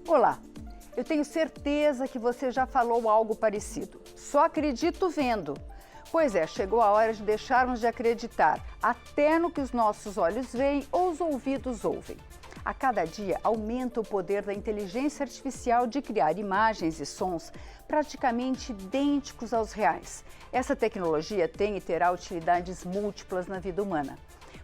Olá, eu tenho certeza que você já falou algo parecido. Só acredito vendo. Pois é, chegou a hora de deixarmos de acreditar até no que os nossos olhos veem ou os ouvidos ouvem. A cada dia aumenta o poder da inteligência artificial de criar imagens e sons praticamente idênticos aos reais. Essa tecnologia tem e terá utilidades múltiplas na vida humana,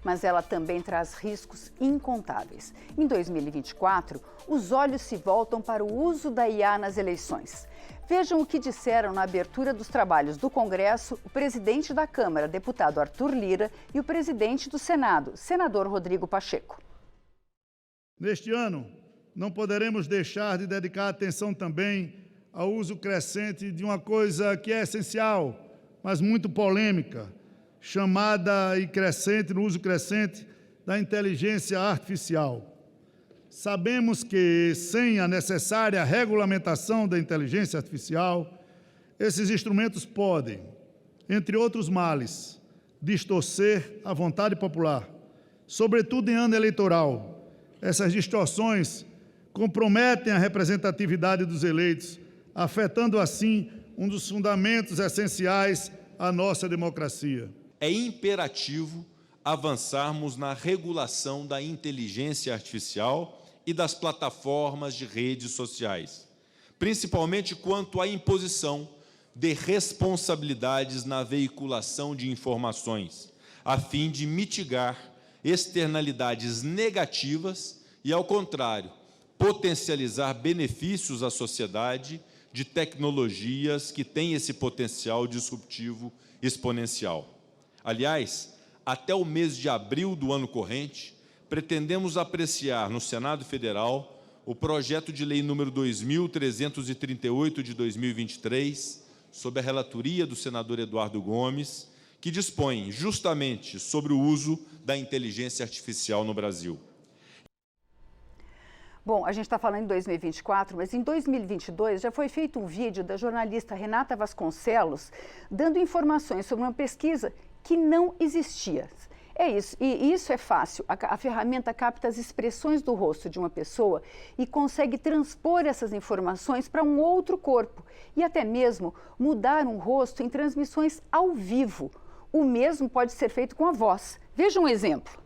mas ela também traz riscos incontáveis. Em 2024, os olhos se voltam para o uso da IA nas eleições. Vejam o que disseram na abertura dos trabalhos do Congresso o presidente da Câmara, deputado Arthur Lira, e o presidente do Senado, senador Rodrigo Pacheco. Neste ano, não poderemos deixar de dedicar atenção também ao uso crescente de uma coisa que é essencial, mas muito polêmica, chamada e crescente, no uso crescente, da inteligência artificial. Sabemos que, sem a necessária regulamentação da inteligência artificial, esses instrumentos podem, entre outros males, distorcer a vontade popular, sobretudo em ano eleitoral. Essas distorções comprometem a representatividade dos eleitos, afetando assim um dos fundamentos essenciais à nossa democracia. É imperativo avançarmos na regulação da inteligência artificial e das plataformas de redes sociais, principalmente quanto à imposição de responsabilidades na veiculação de informações, a fim de mitigar externalidades negativas e, ao contrário, potencializar benefícios à sociedade de tecnologias que têm esse potencial disruptivo exponencial. Aliás, até o mês de abril do ano corrente, pretendemos apreciar no Senado Federal o projeto de lei número 2.338 de 2023, sob a relatoria do senador Eduardo Gomes, que dispõe justamente sobre o uso da inteligência artificial no Brasil. Bom, a gente está falando em 2024, mas em 2022 já foi feito um vídeo da jornalista Renata Vasconcelos dando informações sobre uma pesquisa que não existia. É isso, e isso é fácil. A ferramenta capta as expressões do rosto de uma pessoa e consegue transpor essas informações para um outro corpo e até mesmo mudar um rosto em transmissões ao vivo. O mesmo pode ser feito com a voz. Veja um exemplo.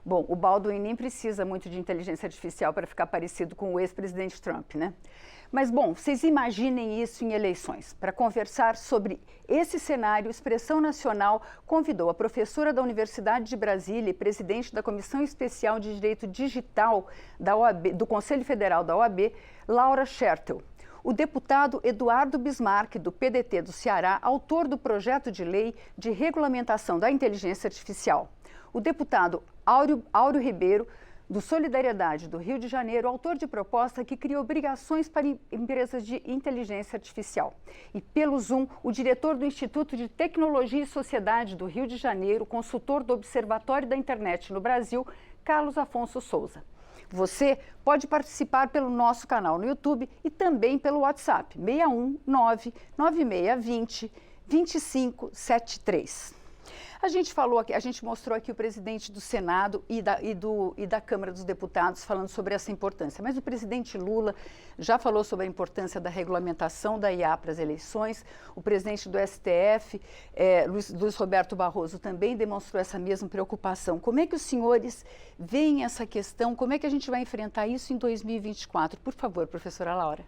Bom, o Baldwin nem precisa muito de inteligência artificial para ficar parecido com o ex-presidente Trump, né? Mas, bom, vocês imaginem isso em eleições. Para conversar sobre esse cenário, Expressão Nacional convidou a professora da Universidade de Brasília e presidente da Comissão Especial de Direito Digital da OAB, do Conselho Federal da OAB, Laura Schertel. O deputado Eduardo Bismarck, do PDT do Ceará, autor do projeto de lei de regulamentação da inteligência artificial. O deputado Áureo Ribeiro, do Solidariedade do Rio de Janeiro, autor de proposta que cria obrigações para empresas de inteligência artificial. E pelo Zoom, o diretor do Instituto de Tecnologia e Sociedade do Rio de Janeiro, consultor do Observatório da Internet no Brasil, Carlos Afonso Souza. Você pode participar pelo nosso canal no YouTube e também pelo WhatsApp 619 9620 2573. A gente falou aqui, a gente mostrou aqui o presidente do Senado e da Câmara dos Deputados falando sobre essa importância, mas o presidente Lula já falou sobre a importância da regulamentação da IA para as eleições, o presidente do STF, Luiz Roberto Barroso, também demonstrou essa mesma preocupação. Como é que os senhores veem essa questão, como é que a gente vai enfrentar isso em 2024? Por favor, professora Laura.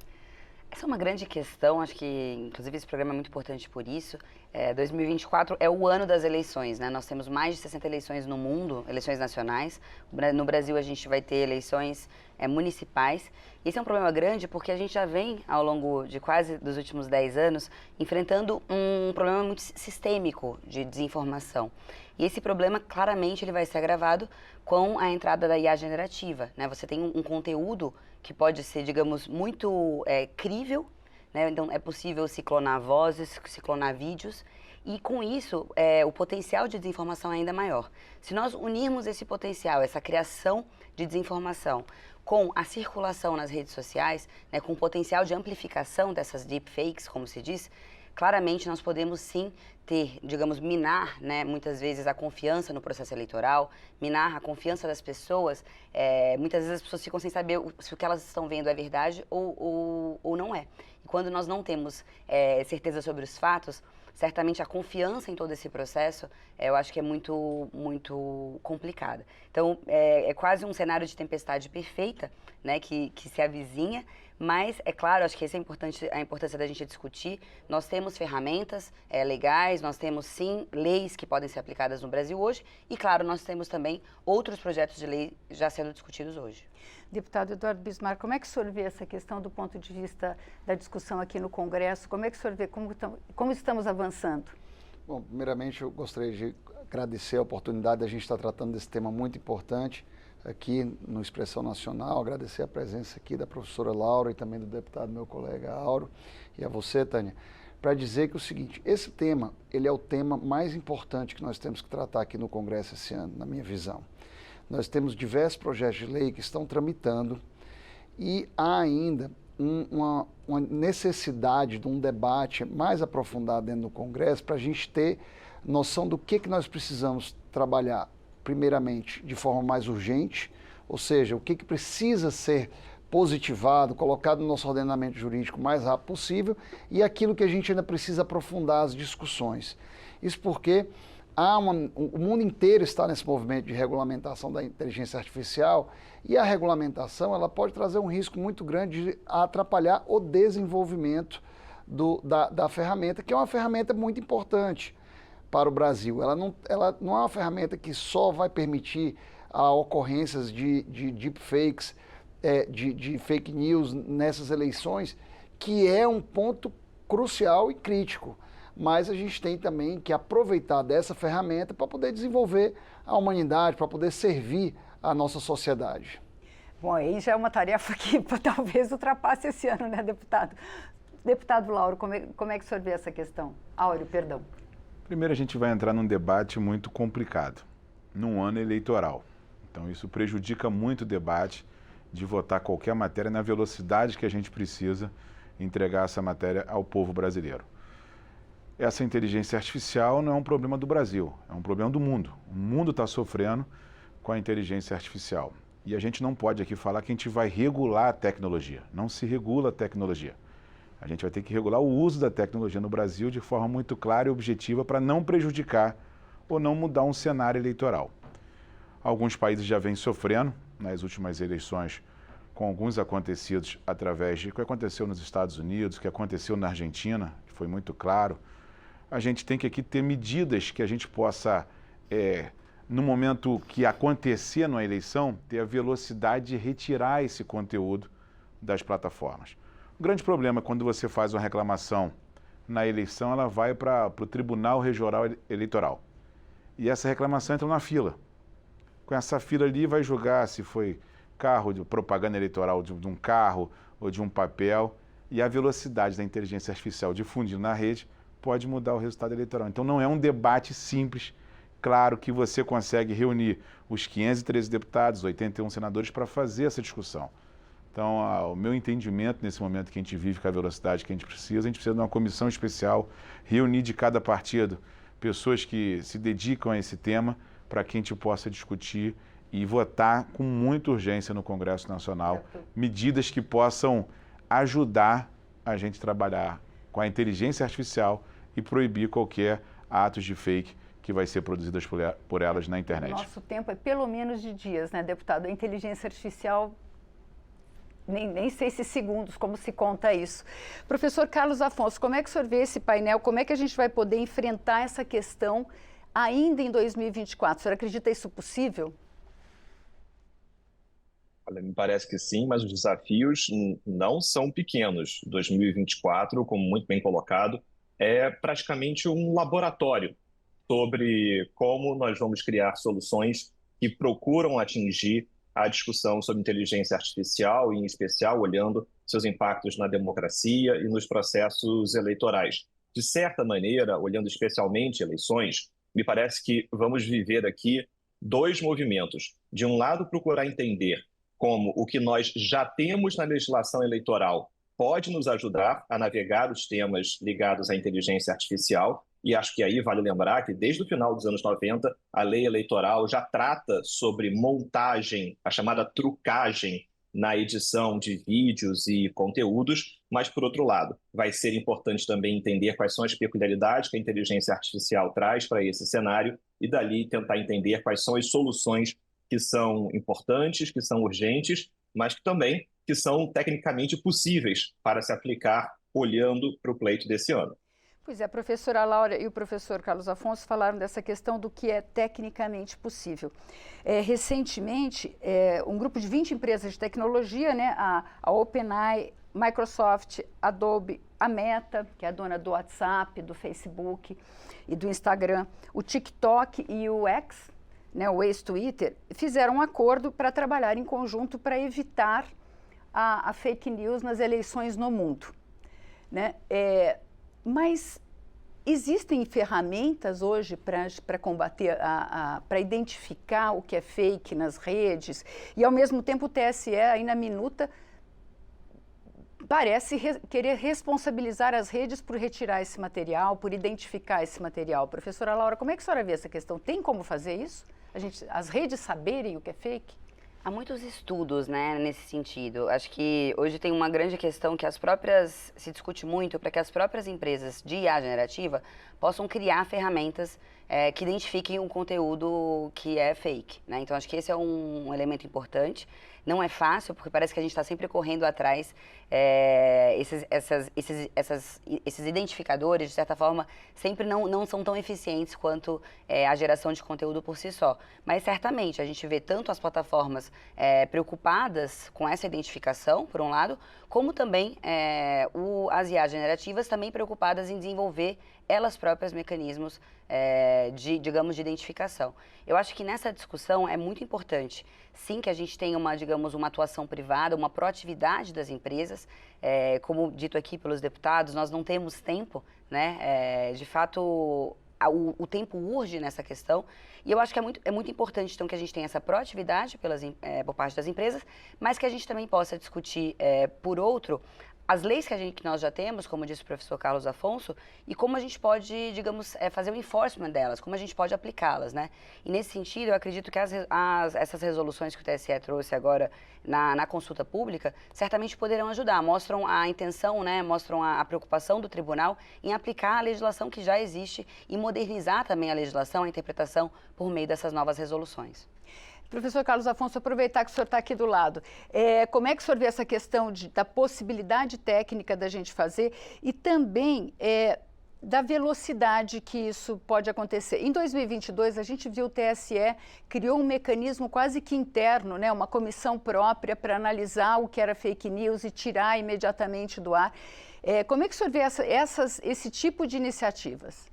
Essa é uma grande questão, acho que inclusive esse programa é muito importante por isso. 2024 é o ano das eleições, né? Nós temos mais de 60 eleições no mundo, eleições nacionais. No Brasil a gente vai ter eleições municipais. Esse é um problema grande porque a gente já vem, ao longo de quase dos últimos 10 anos, enfrentando um problema muito sistêmico de desinformação. E esse problema, claramente, ele vai ser agravado com a entrada da IA generativa, né? Você tem um conteúdo que pode ser, digamos, muito crível, né? Então, é possível se clonar vozes, se clonar vídeos, e com isso, o potencial de desinformação é ainda maior. Se nós unirmos esse potencial, essa criação de desinformação, com a circulação nas redes sociais, né, com o potencial de amplificação dessas deepfakes, como se diz, claramente nós podemos sim ter, digamos, minar, né, muitas vezes a confiança no processo eleitoral, minar a confiança das pessoas. Muitas vezes as pessoas ficam sem saber se o que elas estão vendo é verdade ou não é. E quando nós não temos certeza sobre os fatos, certamente a confiança em todo esse processo, eu acho que é muito, muito complicada. Então, é quase um cenário de tempestade perfeita, né, que se avizinha, mas, é claro, acho que essa é a importância da gente discutir. Nós temos ferramentas legais, nós temos, sim, leis que podem ser aplicadas no Brasil hoje e, claro, nós temos também outros projetos de lei já sendo discutidos hoje. Deputado Eduardo Bismarck, como é que o senhor vê essa questão do ponto de vista da discussão aqui no Congresso? Como é que o senhor vê, como estamos avançando? Bom, primeiramente eu gostaria de agradecer a oportunidade de a gente estar tratando desse tema muito importante aqui no Expressão Nacional, agradecer a presença aqui da professora Laura e também do deputado meu colega Auro e a você, Tânia, para dizer que é o seguinte, esse tema, ele é o tema mais importante que nós temos que tratar aqui no Congresso esse ano, na minha visão. Nós temos diversos projetos de lei que estão tramitando e há ainda uma necessidade de um debate mais aprofundado dentro do Congresso para a gente ter noção do que nós precisamos trabalhar, primeiramente, de forma mais urgente, ou seja, o que precisa ser positivado, colocado no nosso ordenamento jurídico o mais rápido possível e aquilo que a gente ainda precisa aprofundar as discussões. Isso porque o mundo inteiro está nesse movimento de regulamentação da inteligência artificial e a regulamentação ela pode trazer um risco muito grande de atrapalhar o desenvolvimento da ferramenta, que é uma ferramenta muito importante para o Brasil. Ela não é uma ferramenta que só vai permitir a ocorrências de deepfakes, de fake news nessas eleições, que é um ponto crucial e crítico. Mas a gente tem também que aproveitar dessa ferramenta para poder desenvolver a humanidade, para poder servir a nossa sociedade. Bom, aí já é uma tarefa que talvez ultrapasse esse ano, né, deputado? Deputado Lauro, como é que o senhor vê essa questão? Áureo, perdão. Primeiro, a gente vai entrar num debate muito complicado, num ano eleitoral. Então, isso prejudica muito o debate de votar qualquer matéria na velocidade que a gente precisa entregar essa matéria ao povo brasileiro. Essa inteligência artificial não é um problema do Brasil, é um problema do mundo. O mundo está sofrendo com a inteligência artificial. E a gente não pode aqui falar que a gente vai regular a tecnologia. Não se regula a tecnologia. A gente vai ter que regular o uso da tecnologia no Brasil de forma muito clara e objetiva para não prejudicar ou não mudar um cenário eleitoral. Alguns países já vêm sofrendo nas últimas eleições com alguns acontecidos através de o que aconteceu nos Estados Unidos, o que aconteceu na Argentina, que foi muito claro. A gente tem que aqui ter medidas que a gente possa, no momento que acontecer na eleição, ter a velocidade de retirar esse conteúdo das plataformas. O grande problema é quando você faz uma reclamação na eleição, ela vai para o Tribunal Regional Eleitoral. E essa reclamação entra na fila. Com essa fila ali vai julgar se foi carro de propaganda eleitoral de um carro ou de um papel. E a velocidade da inteligência artificial difundida na rede pode mudar o resultado eleitoral. Então não é um debate simples. Claro que você consegue reunir os 513 deputados, 81 senadores para fazer essa discussão. Então, o meu entendimento nesse momento que a gente vive com a velocidade que a gente precisa de uma comissão especial, reunir de cada partido pessoas que se dedicam a esse tema para que a gente possa discutir e votar com muita urgência no Congresso Nacional medidas que possam ajudar a gente a trabalhar com a inteligência artificial e proibir qualquer atos de fake que vai ser produzidas por elas na internet. Nosso tempo é pelo menos de dias, né, deputado? A inteligência artificial Nem sei se segundos, como se conta isso. Professor Carlos Afonso, como é que o senhor vê esse painel? Como é que a gente vai poder enfrentar essa questão ainda em 2024? O senhor acredita isso possível? Olha, me parece que sim, mas os desafios não são pequenos. 2024, como muito bem colocado, é praticamente um laboratório sobre como nós vamos criar soluções que procuram atingir a discussão sobre inteligência artificial, e em especial olhando seus impactos na democracia e nos processos eleitorais. De certa maneira, olhando especialmente eleições, me parece que vamos viver aqui dois movimentos. De um lado, procurar entender como o que nós já temos na legislação eleitoral pode nos ajudar a navegar os temas ligados à inteligência artificial. E acho que aí vale lembrar que desde o final dos anos 90, a lei eleitoral já trata sobre montagem, a chamada trucagem na edição de vídeos e conteúdos, mas, por outro lado, vai ser importante também entender quais são as peculiaridades que a inteligência artificial traz para esse cenário e, dali, tentar entender quais são as soluções que são importantes, que são urgentes, mas que também que são tecnicamente possíveis para se aplicar olhando para o pleito desse ano. Pois é, a professora Laura e o professor Carlos Afonso falaram dessa questão do que é tecnicamente possível. Recentemente, um grupo de 20 empresas de tecnologia, né, a OpenAI, Microsoft, Adobe, a Meta, que é a dona do WhatsApp, do Facebook e do Instagram, o TikTok e o X, né, o ex-Twitter, fizeram um acordo para trabalhar em conjunto para evitar a fake news nas eleições no mundo, né? Mas existem ferramentas hoje para combater, para identificar o que é fake nas redes, e ao mesmo tempo o TSE, aí na minuta, parece querer responsabilizar as redes por retirar esse material, por identificar esse material. Professora Laura, como é que a senhora vê essa questão? Tem como fazer isso? As redes saberem o que é fake? Há muitos estudos, né, nesse sentido. Acho que hoje tem uma grande questão que se discute muito para que as próprias empresas de IA generativa possam criar ferramentas que identifiquem um conteúdo que é fake, né? Então, acho que esse é um elemento importante. Não é fácil, porque parece que a gente está sempre correndo atrás. Esses identificadores, de certa forma, sempre não são tão eficientes quanto a geração de conteúdo por si só. Mas, certamente, a gente vê tanto as plataformas preocupadas com essa identificação, por um lado, como também as IA generativas também preocupadas em desenvolver elas próprias mecanismos de identificação. Eu acho que nessa discussão é muito importante, sim, que a gente tenha uma atuação privada, uma proatividade das empresas. Como dito aqui pelos deputados, nós não temos tempo, né? De fato, o tempo urge nessa questão. E eu acho que é muito importante, então, que a gente tenha essa proatividade por parte das empresas, mas que a gente também possa discutir, por outro, as leis que nós já temos, como disse o professor Carlos Afonso, e como a gente pode, fazer o enforcement delas, como a gente pode aplicá-las, né? E nesse sentido, eu acredito que essas resoluções que o TSE trouxe agora na consulta pública, certamente poderão ajudar, mostram a intenção, né? Mostram a preocupação do tribunal em aplicar a legislação que já existe e modernizar também a legislação, a interpretação, por meio dessas novas resoluções. Professor Carlos Afonso, aproveitar que o senhor está aqui do lado. Como é que o senhor vê essa questão da possibilidade técnica da gente fazer e também da velocidade que isso pode acontecer? Em 2022, a gente viu o TSE criou um mecanismo quase que interno, né, uma comissão própria para analisar o que era fake news e tirar imediatamente do ar. Como é que o senhor vê esse tipo de iniciativas?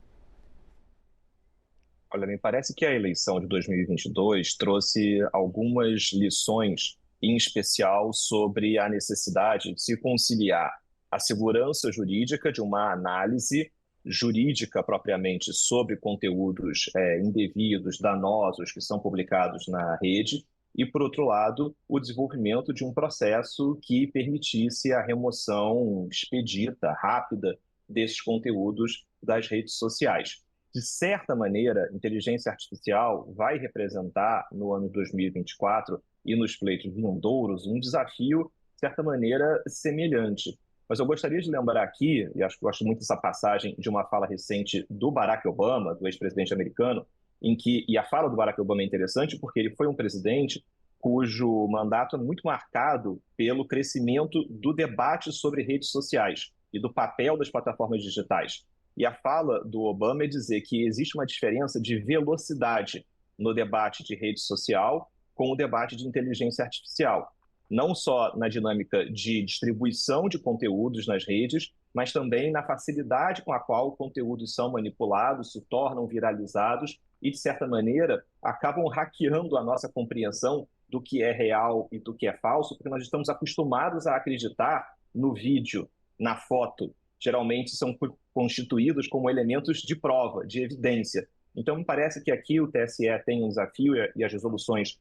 Olha, me parece que a eleição de 2022 trouxe algumas lições, em especial sobre a necessidade de se conciliar a segurança jurídica de uma análise jurídica propriamente sobre conteúdos indevidos, danosos, que são publicados na rede, e, por outro lado, o desenvolvimento de um processo que permitisse a remoção expedita, rápida, desses conteúdos das redes sociais. De certa maneira, inteligência artificial vai representar, no ano de 2024 e nos pleitos vindouros, um desafio, de certa maneira, semelhante. Mas eu gostaria de lembrar aqui, e acho que gosto muito dessa passagem de uma fala recente do Barack Obama, do ex-presidente americano, e a fala do Barack Obama é interessante porque ele foi um presidente cujo mandato é muito marcado pelo crescimento do debate sobre redes sociais e do papel das plataformas digitais. E a fala do Obama é dizer que existe uma diferença de velocidade no debate de rede social com o debate de inteligência artificial. Não só na dinâmica de distribuição de conteúdos nas redes, mas também na facilidade com a qual conteúdos são manipulados, se tornam viralizados e, de certa maneira, acabam hackeando a nossa compreensão do que é real e do que é falso, porque nós estamos acostumados a acreditar no vídeo, na foto. Geralmente são constituídos como elementos de prova, de evidência. Então, me parece que aqui o TSE tem um desafio e as resoluções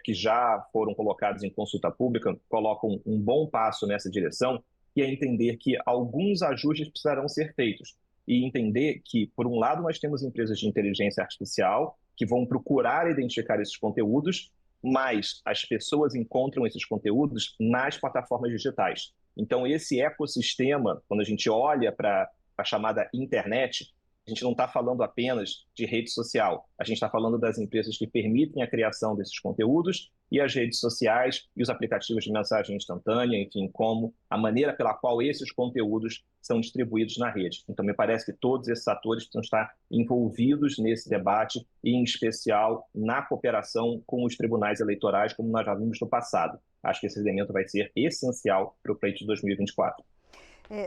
que já foram colocadas em consulta pública colocam um bom passo nessa direção, que é entender que alguns ajustes precisarão ser feitos e entender que, por um lado, nós temos empresas de inteligência artificial que vão procurar identificar esses conteúdos, mas as pessoas encontram esses conteúdos nas plataformas digitais. Então, esse ecossistema, quando a gente olha para a chamada internet, a gente não está falando apenas de rede social, a gente está falando das empresas que permitem a criação desses conteúdos e as redes sociais e os aplicativos de mensagem instantânea, enfim, como a maneira pela qual esses conteúdos são distribuídos na rede. Então, me parece que todos esses atores precisam estar envolvidos nesse debate e, em especial, na cooperação com os tribunais eleitorais, como nós já vimos no passado. Acho que esse elemento vai ser essencial para o pleito de 2024.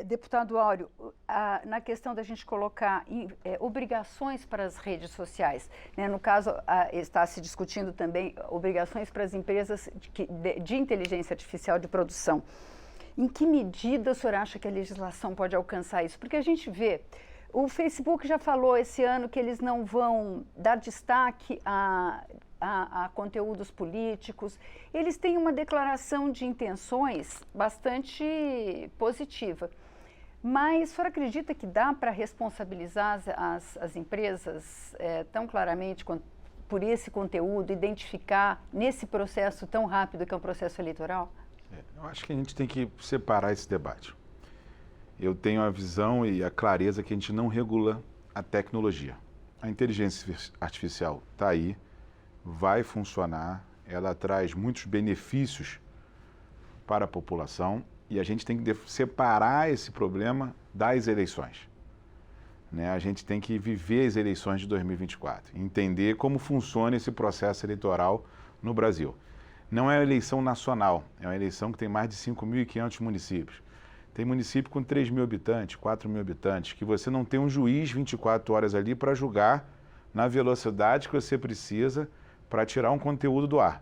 Deputado Áureo, na questão da gente colocar obrigações para as redes sociais, né? No caso, está se discutindo também obrigações para as empresas de inteligência artificial de produção. Em que medida o senhor acha que a legislação pode alcançar isso? Porque a gente vê, o Facebook já falou esse ano que eles não vão dar destaque a conteúdos políticos. Eles têm uma declaração de intenções bastante positiva. Mas o senhor acredita que dá para responsabilizar as empresas tão claramente por esse conteúdo, identificar nesse processo tão rápido que é um processo eleitoral? Eu acho que a gente tem que separar esse debate. Eu tenho a visão e a clareza que a gente não regula a tecnologia. A inteligência artificial está aí, vai funcionar, ela traz muitos benefícios para a população e a gente tem que separar esse problema das eleições. Né? A gente tem que viver as eleições de 2024, entender como funciona esse processo eleitoral no Brasil. Não é uma eleição nacional, é uma eleição que tem mais de 5.500 municípios. Tem município com 3.000 habitantes, 4.000 habitantes, que você não tem um juiz 24 horas ali para julgar na velocidade que você precisa para tirar um conteúdo do ar.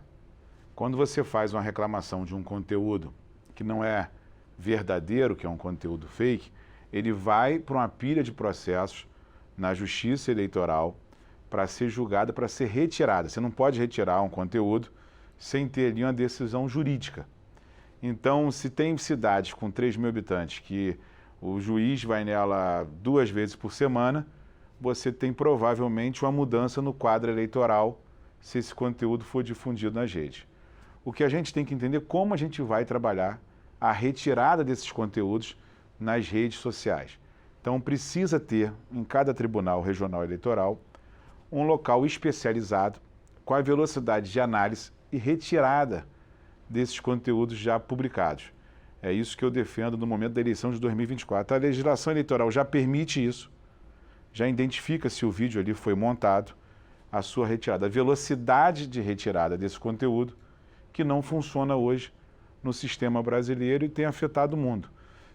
Quando você faz uma reclamação de um conteúdo que não é verdadeiro, que é um conteúdo fake, ele vai para uma pilha de processos na Justiça Eleitoral para ser julgado, para ser retirado. Você não pode retirar um conteúdo sem ter ali uma decisão jurídica. Então, se tem cidades com 3.000 habitantes que o juiz vai nela 2 vezes por semana, você tem provavelmente uma mudança no quadro eleitoral se esse conteúdo for difundido nas redes. O que a gente tem que entender é como a gente vai trabalhar a retirada desses conteúdos nas redes sociais. Então, precisa ter, em cada tribunal regional eleitoral, um local especializado com a velocidade de análise e retirada desses conteúdos já publicados. É isso que eu defendo no momento da eleição de 2024. A legislação eleitoral já permite isso, já identifica se o vídeo ali foi montado, a sua retirada, a velocidade de retirada desse conteúdo, que não funciona hoje no sistema brasileiro e tem afetado o mundo.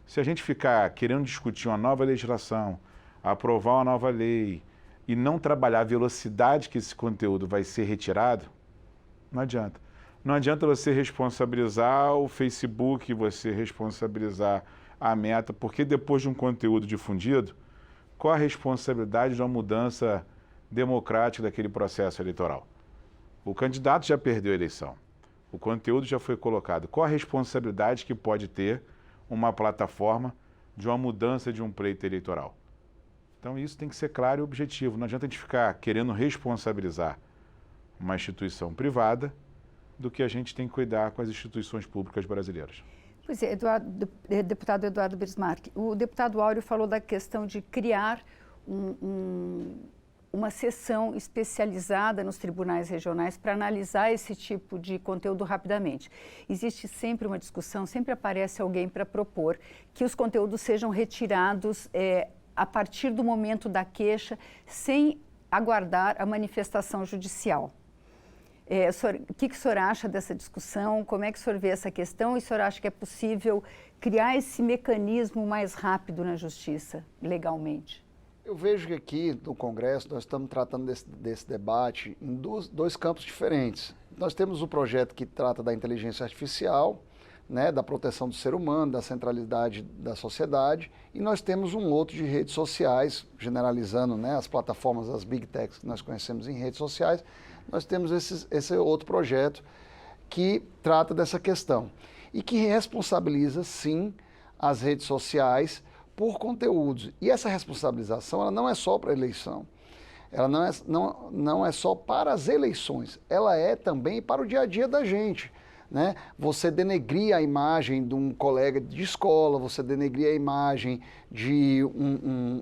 Se a gente ficar querendo discutir uma nova legislação, aprovar uma nova lei e não trabalhar a velocidade que esse conteúdo vai ser retirado, não adianta. Não adianta você responsabilizar o Facebook, você responsabilizar a Meta, porque depois de um conteúdo difundido, qual a responsabilidade de uma mudança democrática daquele processo eleitoral? O candidato já perdeu a eleição, o conteúdo já foi colocado. Qual a responsabilidade que pode ter uma plataforma de uma mudança de um pleito eleitoral? Então isso tem que ser claro e objetivo. Não adianta a gente ficar querendo responsabilizar uma instituição privada do que a gente tem que cuidar com as instituições públicas brasileiras. Pois é, deputado Eduardo Bismarck, o deputado Áureo falou da questão de criar uma sessão especializada nos tribunais regionais para analisar esse tipo de conteúdo rapidamente. Existe sempre uma discussão, sempre aparece alguém para propor que os conteúdos sejam retirados a partir do momento da queixa, sem aguardar a manifestação judicial. O que o senhor acha dessa discussão? Como é que o senhor vê essa questão? E o senhor acha que é possível criar esse mecanismo mais rápido na justiça, legalmente? Eu vejo que aqui no Congresso nós estamos tratando desse debate em dois campos diferentes. Nós temos o projeto que trata da inteligência artificial, né, da proteção do ser humano, da centralidade da sociedade, e nós temos um outro de redes sociais, generalizando, né, as plataformas, as big techs que nós conhecemos em redes sociais. Nós temos esse outro projeto que trata dessa questão e que responsabiliza, sim, as redes sociais por conteúdos. E essa responsabilização, ela não é só para a eleição, ela não é só para as eleições, ela é também para o dia a dia da gente, né? Você denegrir a imagem de um colega de escola, você denegrir a imagem de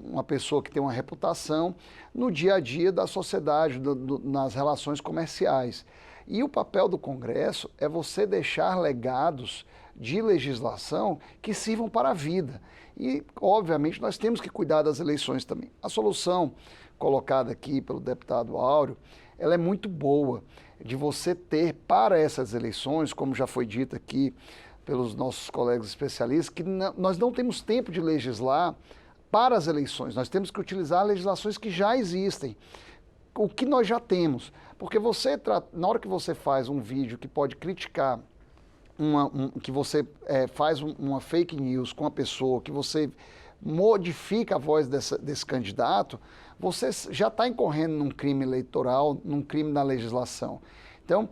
uma pessoa que tem uma reputação no dia a dia da sociedade, nas relações comerciais. E o papel do Congresso é você deixar legados de legislação que sirvam para a vida. E, obviamente, nós temos que cuidar das eleições também. A solução colocada aqui pelo deputado Áureo, ela é muito boa, de você ter para essas eleições, como já foi dito aqui pelos nossos colegas especialistas, que nós não temos tempo de legislar para as eleições, nós temos que utilizar legislações que já existem, o que nós já temos, porque na hora que você faz um vídeo que pode criticar, que você faz uma fake news com a pessoa, que você modifica a voz desse candidato, você já está incorrendo num crime eleitoral, num crime na legislação. Então,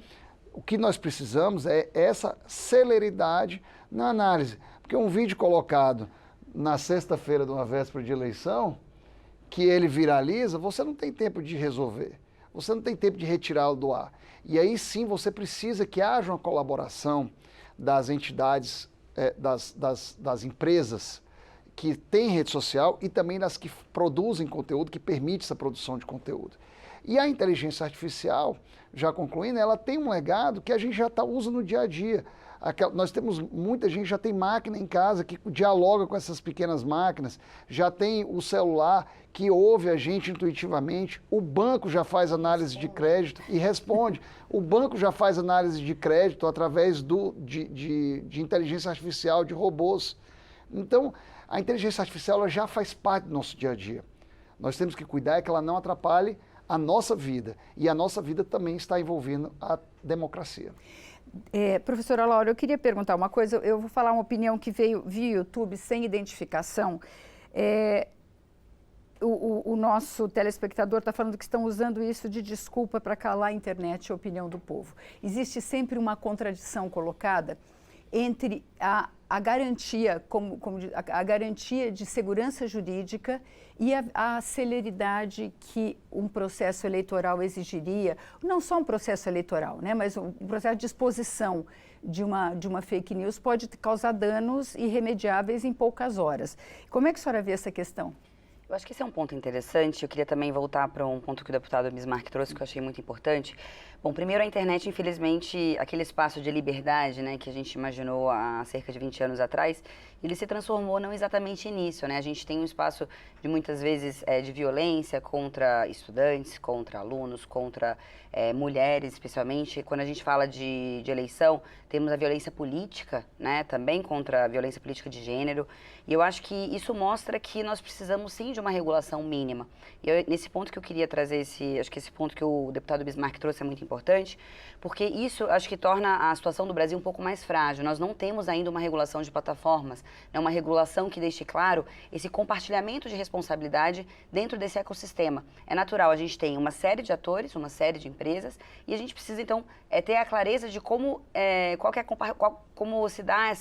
o que nós precisamos é essa celeridade na análise, porque um vídeo colocado na sexta-feira de uma véspera de eleição, que ele viraliza, você não tem tempo de resolver, você não tem tempo de retirá-lo do ar. E aí sim você precisa que haja uma colaboração das entidades, das empresas que têm rede social e também das que produzem conteúdo, que permite essa produção de conteúdo. E a inteligência artificial, já concluindo, ela tem um legado que a gente já usa no dia a dia. Nós temos, muita gente já tem máquina em casa que dialoga com essas pequenas máquinas, já tem o celular que ouve a gente intuitivamente, o banco já faz análise de crédito e responde. O banco já faz análise de crédito através de inteligência artificial, de robôs. Então, a inteligência artificial ela já faz parte do nosso dia a dia. Nós temos que cuidar que ela não atrapalhe a nossa vida. E a nossa vida também está envolvendo a democracia. Professora Laura, eu queria perguntar uma coisa. Eu vou falar uma opinião que veio via YouTube, sem identificação. O nosso telespectador está falando que estão usando isso de desculpa para calar a internet e a opinião do povo. Existe sempre uma contradição colocada entre a garantia, a garantia de segurança jurídica e a celeridade que um processo eleitoral exigiria, não só um processo eleitoral, né, mas um processo de exposição de uma fake news pode causar danos irremediáveis em poucas horas. Como é que a senhora vê essa questão? Eu acho que esse é um ponto interessante. Eu queria também voltar para um ponto que o deputado Bismarck trouxe, que eu achei muito importante. Bom, primeiro a internet, infelizmente, aquele espaço de liberdade, né, que a gente imaginou há cerca de 20 anos atrás, ele se transformou não exatamente nisso, né? A gente tem um espaço de muitas vezes de violência contra estudantes, contra alunos, contra mulheres, especialmente. Quando a gente fala de eleição, temos a violência política, né, também contra a violência política de gênero. E eu acho que isso mostra que nós precisamos sim de uma regulação mínima. E nesse ponto que eu queria trazer acho que esse ponto que o deputado Bismarck trouxe é muito importante, porque isso acho que torna a situação do Brasil um pouco mais frágil. Nós não temos ainda uma regulação de plataformas, né, uma regulação que deixe claro esse compartilhamento de responsabilidade dentro desse ecossistema. É natural, a gente tem uma série de atores, uma série de empresas, e a gente precisa então ter a clareza de como, como se dá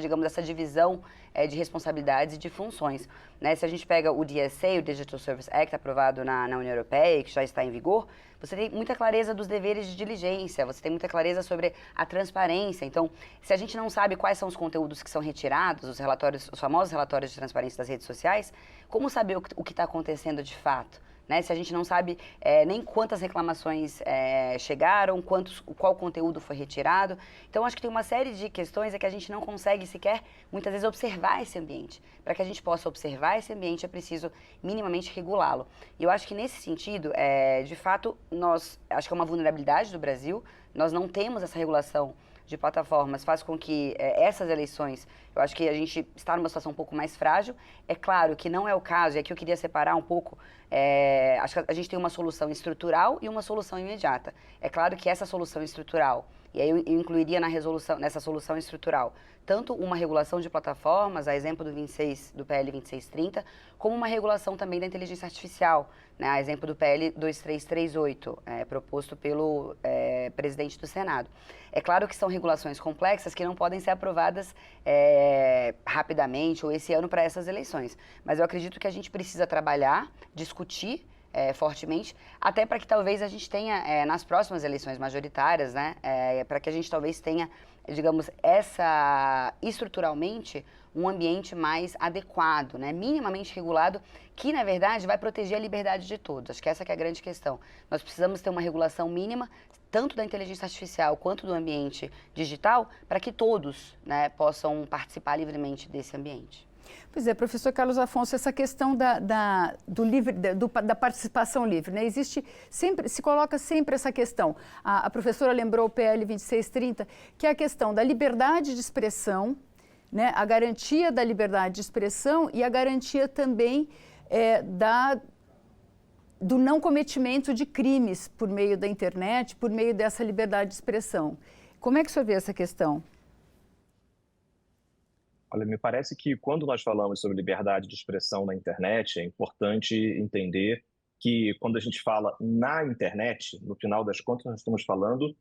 digamos, essa divisão de responsabilidades e de funções. Né? Se a gente pega o DSA, o Digital Service Act, aprovado na União Europeia, que já está em vigor, você tem muita clareza dos deveres de diligência, você tem muita clareza sobre a transparência. Então, se a gente não sabe quais são os conteúdos que são retirados, os famosos relatórios de transparência das redes sociais, como saber o que está acontecendo de fato? né? Se a gente não sabe nem quantas reclamações chegaram, qual conteúdo foi retirado. Então, acho que tem uma série de questões que a gente não consegue sequer, muitas vezes, observar esse ambiente. Para que a gente possa observar esse ambiente, é preciso minimamente regulá-lo. E eu acho que, nesse sentido, de fato, acho que é uma vulnerabilidade do Brasil, nós não temos essa regulação de plataformas, faz com que essas eleições, eu acho que a gente está numa situação um pouco mais frágil. É claro que não é o caso, e aqui eu queria separar um pouco, acho que a gente tem uma solução estrutural e uma solução imediata. É claro que essa solução estrutural, e aí eu incluiria nessa solução estrutural, tanto uma regulação de plataformas, a exemplo do PL 2630, como uma regulação também da inteligência artificial, né, a exemplo do PL 2338, proposto pelo presidente do Senado. É claro que são regulações complexas que não podem ser aprovadas rapidamente ou esse ano para essas eleições. Mas eu acredito que a gente precisa trabalhar, discutir fortemente, até para que talvez a gente tenha, nas próximas eleições majoritárias, né, para que a gente talvez tenha, digamos, estruturalmente, um ambiente mais adequado, né, minimamente regulado, que, na verdade, vai proteger a liberdade de todos. Acho que essa que é a grande questão. Nós precisamos ter uma regulação mínima, tanto da inteligência artificial quanto do ambiente digital, para que todos, né, possam participar livremente desse ambiente. Pois é, professor Carlos Afonso, essa questão da participação livre, né? Se coloca sempre essa questão. A professora lembrou o PL 2630, que é a questão da liberdade de expressão, né? A garantia da liberdade de expressão e a garantia também do não cometimento de crimes por meio da internet, por meio dessa liberdade de expressão. Como é que o senhor vê essa questão? Olha, me parece que quando nós falamos sobre liberdade de expressão na internet, é importante entender que quando a gente fala na internet, no final das contas, nós estamos falando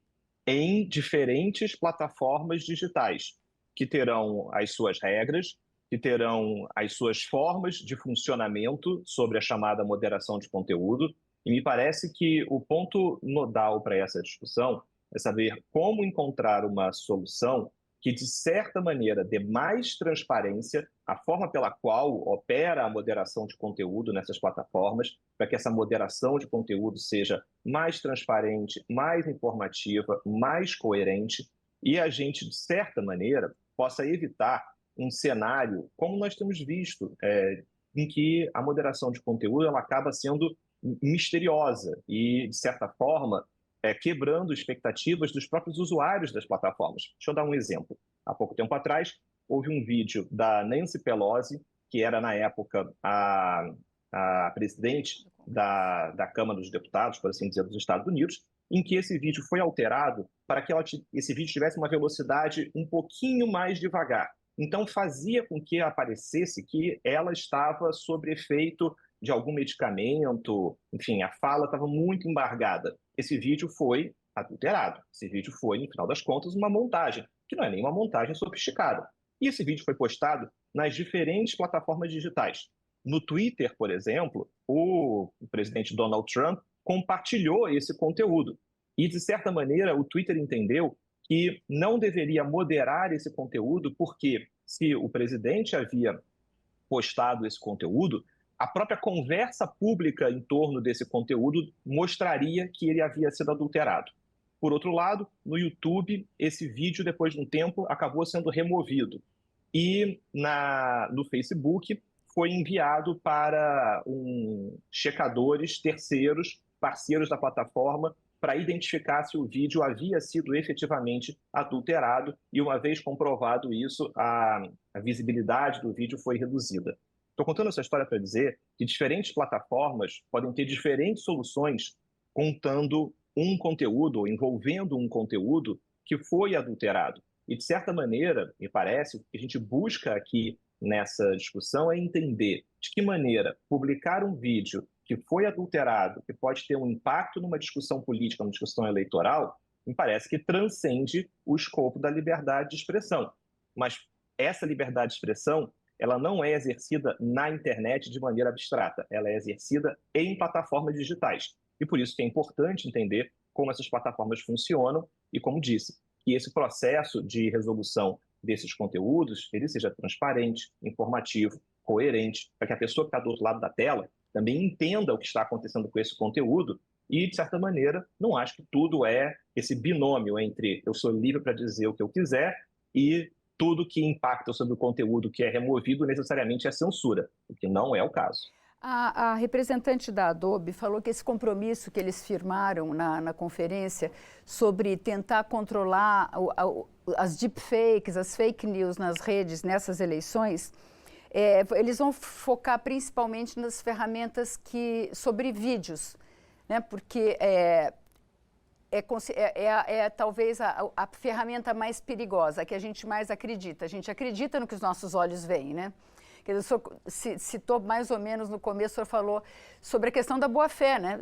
em diferentes plataformas digitais, que terão as suas regras, que terão as suas formas de funcionamento sobre a chamada moderação de conteúdo. E me parece que o ponto nodal para essa discussão é saber como encontrar uma solução que, de certa maneira, dê mais transparência à forma pela qual opera a moderação de conteúdo nessas plataformas, para que essa moderação de conteúdo seja mais transparente, mais informativa, mais coerente, e a gente, de certa maneira, possa evitar um cenário, como nós temos visto, em que a moderação de conteúdo ela acaba sendo misteriosa e, de certa forma, quebrando expectativas dos próprios usuários das plataformas. Deixa eu dar um exemplo. Há pouco tempo atrás, houve um vídeo da Nancy Pelosi, que era, na época, a presidente da Câmara dos Deputados, por assim dizer, dos Estados Unidos, em que esse vídeo foi alterado para que esse vídeo tivesse uma velocidade um pouquinho mais devagar. Então, fazia com que aparecesse que ela estava sob efeito de algum medicamento, enfim, a fala estava muito embargada. Esse vídeo foi adulterado. Esse vídeo foi, no final das contas, uma montagem, que não é nem uma montagem sofisticada. E esse vídeo foi postado nas diferentes plataformas digitais. No Twitter, por exemplo, o presidente Donald Trump compartilhou esse conteúdo. E, de certa maneira, o Twitter entendeu que não deveria moderar esse conteúdo, porque se o presidente havia postado esse conteúdo, a própria conversa pública em torno desse conteúdo mostraria que ele havia sido adulterado. Por outro lado, no YouTube, esse vídeo, depois de um tempo, acabou sendo removido. E no Facebook foi enviado para checadores terceiros, parceiros da plataforma, para identificar se o vídeo havia sido efetivamente adulterado, e uma vez comprovado isso, a visibilidade do vídeo foi reduzida. Estou contando essa história para dizer que diferentes plataformas podem ter diferentes soluções contando um conteúdo ou envolvendo um conteúdo que foi adulterado. E, de certa maneira, me parece, o que a gente busca aqui nessa discussão é entender de que maneira publicar um vídeo que foi adulterado, que pode ter um impacto numa discussão política, numa discussão eleitoral, me parece que transcende o escopo da liberdade de expressão. Mas essa liberdade de expressão, ela não é exercida na internet de maneira abstrata, ela é exercida em plataformas digitais. E por isso que é importante entender como essas plataformas funcionam e, como disse, que esse processo de resolução desses conteúdos ele seja transparente, informativo, coerente, para que a pessoa que está do outro lado da tela também entenda o que está acontecendo com esse conteúdo e, de certa maneira, não acho que tudo é esse binômio entre eu sou livre para dizer o que eu quiser e tudo que impacta sobre o conteúdo que é removido necessariamente é censura, o que não é o caso. A representante da Adobe falou que esse compromisso que eles firmaram na conferência sobre tentar controlar as deepfakes, as fake news nas redes nessas eleições, eles vão focar principalmente nas ferramentas sobre vídeos, né? Porque talvez a ferramenta mais perigosa, que a gente mais acredita. A gente acredita no que os nossos olhos veem, né? O senhor citou mais ou menos no começo, o senhor falou sobre a questão da boa-fé, né?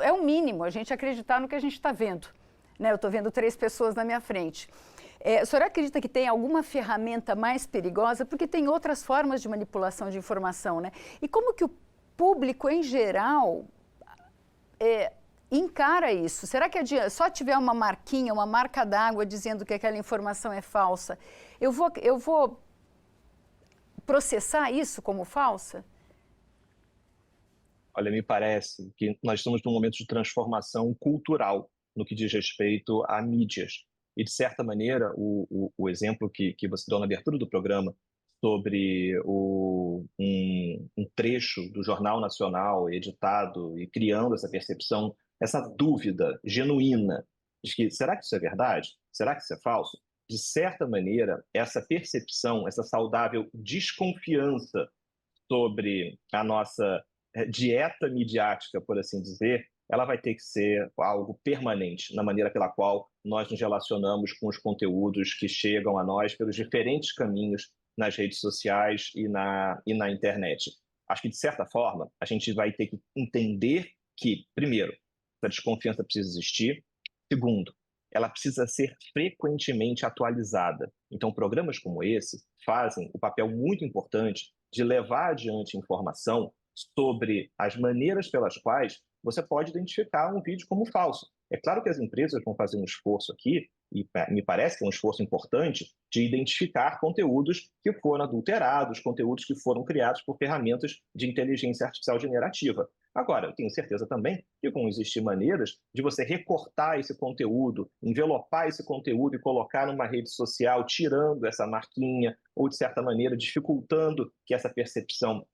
É o mínimo, a gente acreditar no que a gente está vendo, né? Eu estou vendo 3 pessoas na minha frente. O senhor acredita que tem alguma ferramenta mais perigosa? Porque tem outras formas de manipulação de informação, né? E como que o público, em geral, encara isso? Será que só tiver uma marquinha, uma marca d'água dizendo que aquela informação é falsa, eu vou processar isso como falsa? Olha, me parece que nós estamos num momento de transformação cultural no que diz respeito a mídias. E, de certa maneira, o exemplo que você deu na abertura do programa sobre um trecho do Jornal Nacional editado e criando essa percepção, essa dúvida genuína de que será que isso é verdade? Será que isso é falso? De certa maneira, essa percepção, essa saudável desconfiança sobre a nossa dieta midiática, por assim dizer, ela vai ter que ser algo permanente na maneira pela qual nós nos relacionamos com os conteúdos que chegam a nós pelos diferentes caminhos nas redes sociais e na internet. Acho que, de certa forma, a gente vai ter que entender que, primeiro, essa desconfiança precisa existir. Segundo, ela precisa ser frequentemente atualizada. Então, programas como esse fazem o papel muito importante de levar adiante informação sobre as maneiras pelas quais você pode identificar um vídeo como falso. É claro que as empresas vão fazer um esforço aqui, e me parece que é um esforço importante, de identificar conteúdos que foram adulterados, conteúdos que foram criados por ferramentas de inteligência artificial generativa. Agora, eu tenho certeza também que vão existir maneiras de você recortar esse conteúdo, envelopar esse conteúdo e colocar numa rede social, tirando essa marquinha, ou, de certa maneira, dificultando que essa percepção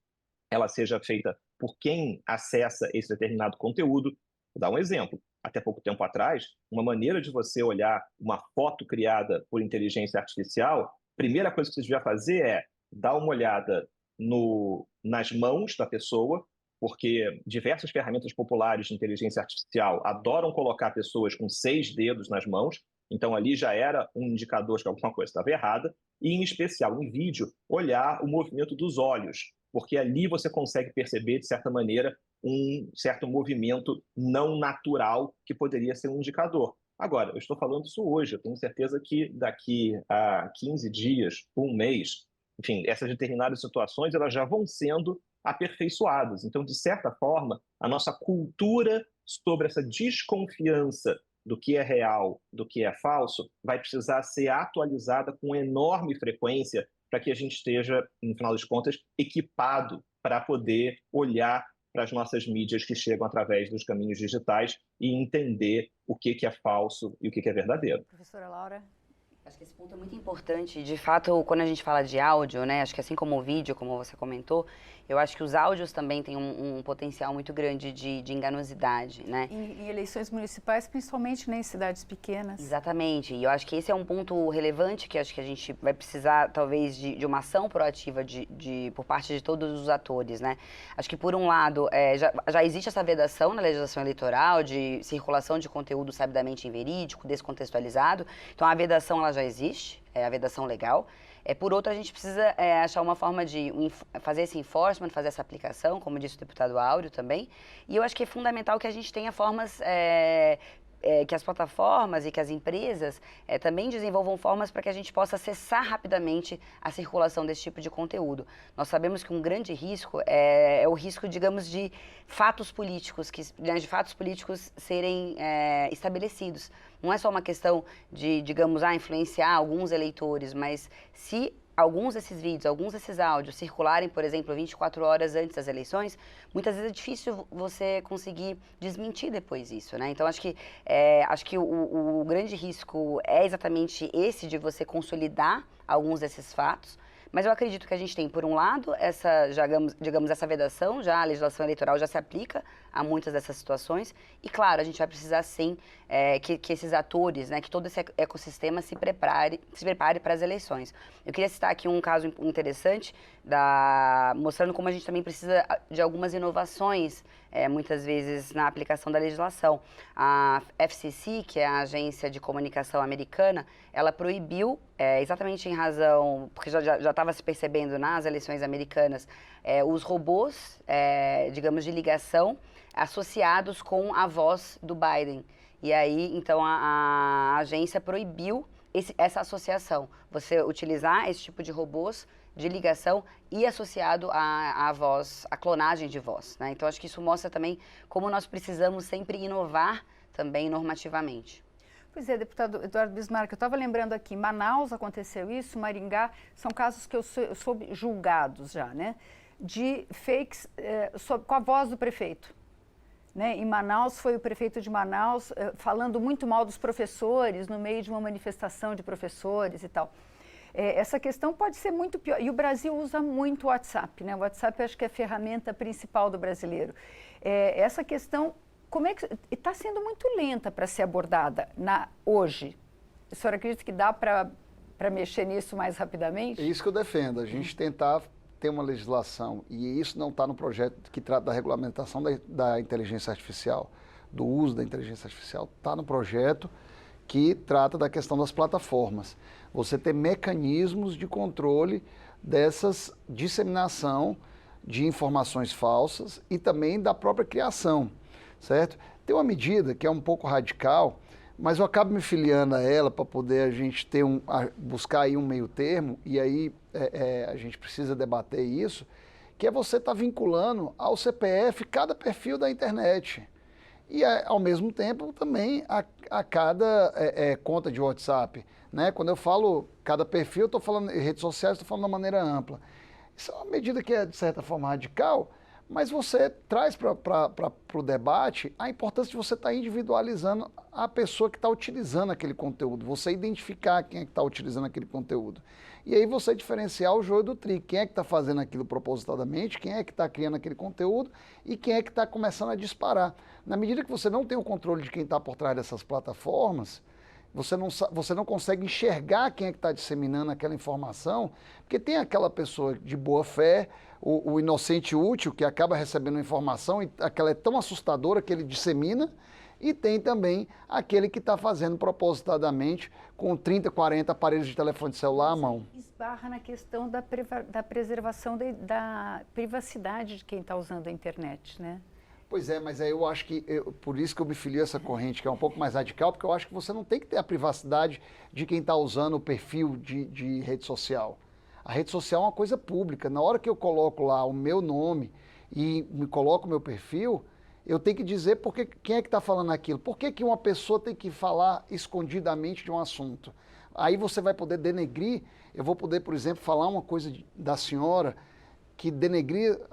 ela seja feita por quem acessa esse determinado conteúdo. Vou dar um exemplo. Até pouco tempo atrás, uma maneira de você olhar uma foto criada por inteligência artificial, a primeira coisa que você devia fazer é dar uma olhada nas mãos da pessoa, porque diversas ferramentas populares de inteligência artificial adoram colocar pessoas com 6 dedos nas mãos, então ali já era um indicador de que alguma coisa estava errada, e em especial em vídeo, olhar o movimento dos olhos, porque ali você consegue perceber, de certa maneira, um certo movimento não natural que poderia ser um indicador. Agora, eu estou falando isso hoje, eu tenho certeza que daqui a 15 dias, um mês, enfim, essas determinadas situações elas já vão sendo aperfeiçoadas. Então, de certa forma, a nossa cultura sobre essa desconfiança do que é real, do que é falso, vai precisar ser atualizada com enorme frequência para que a gente esteja, no final das contas, equipado para poder olhar para as nossas mídias que chegam através dos caminhos digitais e entender o que é falso e o que é verdadeiro. Professora Laura? Acho que esse ponto é muito importante. De fato, quando a gente fala de áudio, né, acho que assim como o vídeo, como você comentou, eu acho que os áudios também têm um potencial muito grande de enganosidade, né? Em eleições municipais, principalmente, né, em cidades pequenas. Exatamente. E eu acho que esse é um ponto relevante que acho que a gente vai precisar, talvez, de uma ação proativa por parte de todos os atores, né? Acho que, por um lado, já existe essa vedação na legislação eleitoral de circulação de conteúdo sabidamente inverídico, descontextualizado. Então, a vedação, ela já existe, a vedação legal. Por outro, a gente precisa achar uma forma de fazer esse enforcement, fazer essa aplicação, como disse o deputado Áureo também. E eu acho que é fundamental que a gente tenha formas, que as plataformas e que as empresas também desenvolvam formas para que a gente possa acessar rapidamente a circulação desse tipo de conteúdo. Nós sabemos que um grande risco é o risco, digamos, de fatos políticos, de fatos políticos serem estabelecidos. Não é só uma questão de, digamos, influenciar alguns eleitores, mas se alguns desses vídeos, alguns desses áudios circularem, por exemplo, 24 horas antes das eleições, muitas vezes é difícil você conseguir desmentir depois isso, né? Então, acho que o grande risco é exatamente esse de você consolidar alguns desses fatos. Mas eu acredito que a gente tem, por um lado, digamos, essa vedação, já a legislação eleitoral já se aplica a muitas dessas situações. E, claro, a gente vai precisar, sim, que esses atores, né, que todo esse ecossistema se prepare para as eleições. Eu queria citar aqui um caso interessante, mostrando como a gente também precisa de algumas inovações, muitas vezes, na aplicação da legislação. A FCC, que é a Agência de Comunicação Americana, ela proibiu, exatamente em razão, porque já estava se percebendo nas eleições americanas, os robôs, digamos, de ligação associados com a voz do Biden. E aí, então, a agência proibiu essa associação, você utilizar esse tipo de robôs de ligação e associado à voz, à clonagem de voz, né? Então, acho que isso mostra também como nós precisamos sempre inovar também normativamente. Pois é, deputado Eduardo Bismarck, eu estava lembrando aqui, Manaus aconteceu isso, Maringá, são casos que eu soube julgados já, né? De fakes com a voz do prefeito. Né? Em Manaus, foi o prefeito de Manaus falando muito mal dos professores no meio de uma manifestação de professores e tal. Essa questão pode ser muito pior. E o Brasil usa muito o WhatsApp, né? O WhatsApp acho que é a ferramenta principal do brasileiro. Essa questão, como é que está sendo muito lenta para ser abordada hoje? A senhora acredita que dá para mexer nisso mais rapidamente? É isso que eu defendo, a gente tentar ter uma legislação, e isso não está no projeto que trata da regulamentação da inteligência artificial, do uso da inteligência artificial, está no projeto que trata da questão das plataformas. Você ter mecanismos de controle dessas disseminação de informações falsas e também da própria criação, certo? Tem uma medida que é um pouco radical, mas eu acabo me filiando a ela para poder a gente buscar aí um meio termo, e aí a gente precisa debater isso, que é você estar vinculando ao CPF cada perfil da internet. E, ao mesmo tempo, também a cada conta de WhatsApp. Né? Quando eu falo cada perfil, eu estou falando em redes sociais, estou falando de uma maneira ampla. Isso é uma medida que é, de certa forma, radical, mas você traz para o debate a importância de você estar individualizando a pessoa que está utilizando aquele conteúdo, você identificar quem é que está utilizando aquele conteúdo. E aí você diferenciar o joio do trigo, quem é que está fazendo aquilo propositadamente, quem é que está criando aquele conteúdo e quem é que está começando a disparar. Na medida que você não tem o controle de quem está por trás dessas plataformas, você não consegue enxergar quem é que está disseminando aquela informação, porque tem aquela pessoa de boa fé, o inocente útil, que acaba recebendo informação e aquela é tão assustadora que ele dissemina, e tem também aquele que está fazendo propositadamente com 30, 40 aparelhos de telefone celular à mão. Esbarra na questão da preservação da privacidade de quem está usando a internet, né? Pois é, mas aí eu acho que, por isso que eu me filio a essa corrente, que é um pouco mais radical, porque eu acho que você não tem que ter a privacidade de quem está usando o perfil de rede social. A rede social é uma coisa pública. Na hora que eu coloco lá o meu nome e me coloco o meu perfil, eu tenho que dizer quem é que está falando aquilo. Por que uma pessoa tem que falar escondidamente de um assunto? Aí você vai poder denegrir, eu vou poder, por exemplo, falar uma coisa da senhora que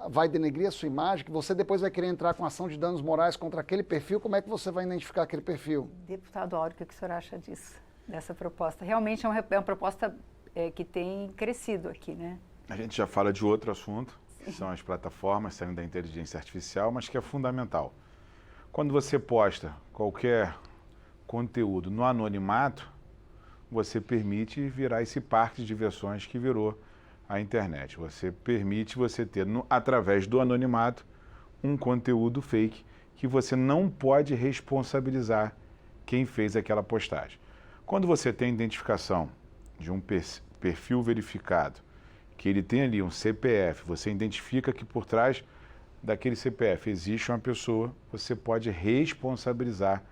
vai denegrir a sua imagem, que você depois vai querer entrar com ação de danos morais contra aquele perfil. Como é que você vai identificar aquele perfil? Deputado Áureo, o que o senhor acha disso, dessa proposta? Realmente é uma proposta que tem crescido aqui, né? A gente já fala de outro assunto, que são as plataformas saindo da inteligência artificial, mas que é fundamental. Quando você posta qualquer conteúdo no anonimato, você permite virar esse parque de diversões que virou a internet. Você permite você ter, através do anonimato, um conteúdo fake que você não pode responsabilizar quem fez aquela postagem. Quando você tem identificação de um perfil verificado, que ele tem ali um CPF, você identifica que por trás daquele CPF existe uma pessoa, você pode responsabilizar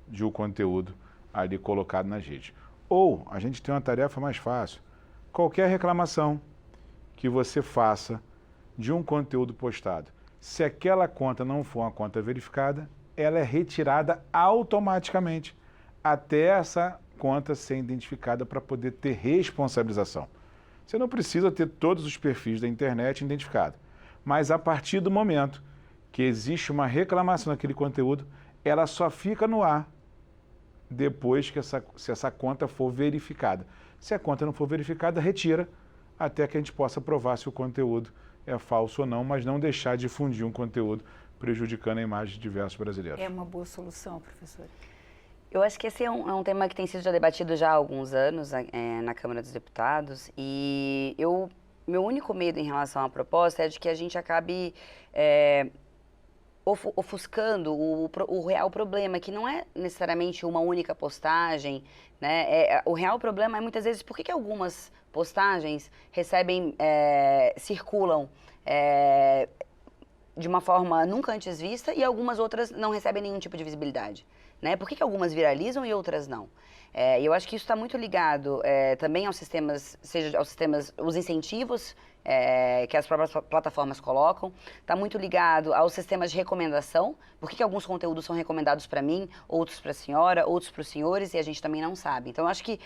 de um conteúdo ali colocado nas redes. Ou a gente tem uma tarefa mais fácil. Qualquer reclamação que você faça de um conteúdo postado, se aquela conta não for uma conta verificada, ela é retirada automaticamente até essa conta ser identificada para poder ter responsabilização. Você não precisa ter todos os perfis da internet identificados. Mas a partir do momento que existe uma reclamação daquele conteúdo, ela só fica no ar depois que se essa conta for verificada. Se a conta não for verificada, retira até que a gente possa provar se o conteúdo é falso ou não, mas não deixar de difundir um conteúdo prejudicando a imagem de diversos brasileiros. É uma boa solução, professora? Eu acho que esse é um tema que tem sido já debatido já há alguns anos na Câmara dos Deputados e meu único medo em relação à proposta é de que a gente acabe ofuscando o real problema, que não é necessariamente uma única postagem, né? O real problema é muitas vezes por que algumas postagens circulam de uma forma nunca antes vista e algumas outras não recebem nenhum tipo de visibilidade, né? Por que algumas viralizam e outras não? E eu acho que isso está muito ligado também aos sistemas, os incentivos que as próprias plataformas colocam, está muito ligado aos sistemas de recomendação, por que alguns conteúdos são recomendados para mim, outros para a senhora, outros para os senhores, e a gente também não sabe. Então, eu acho que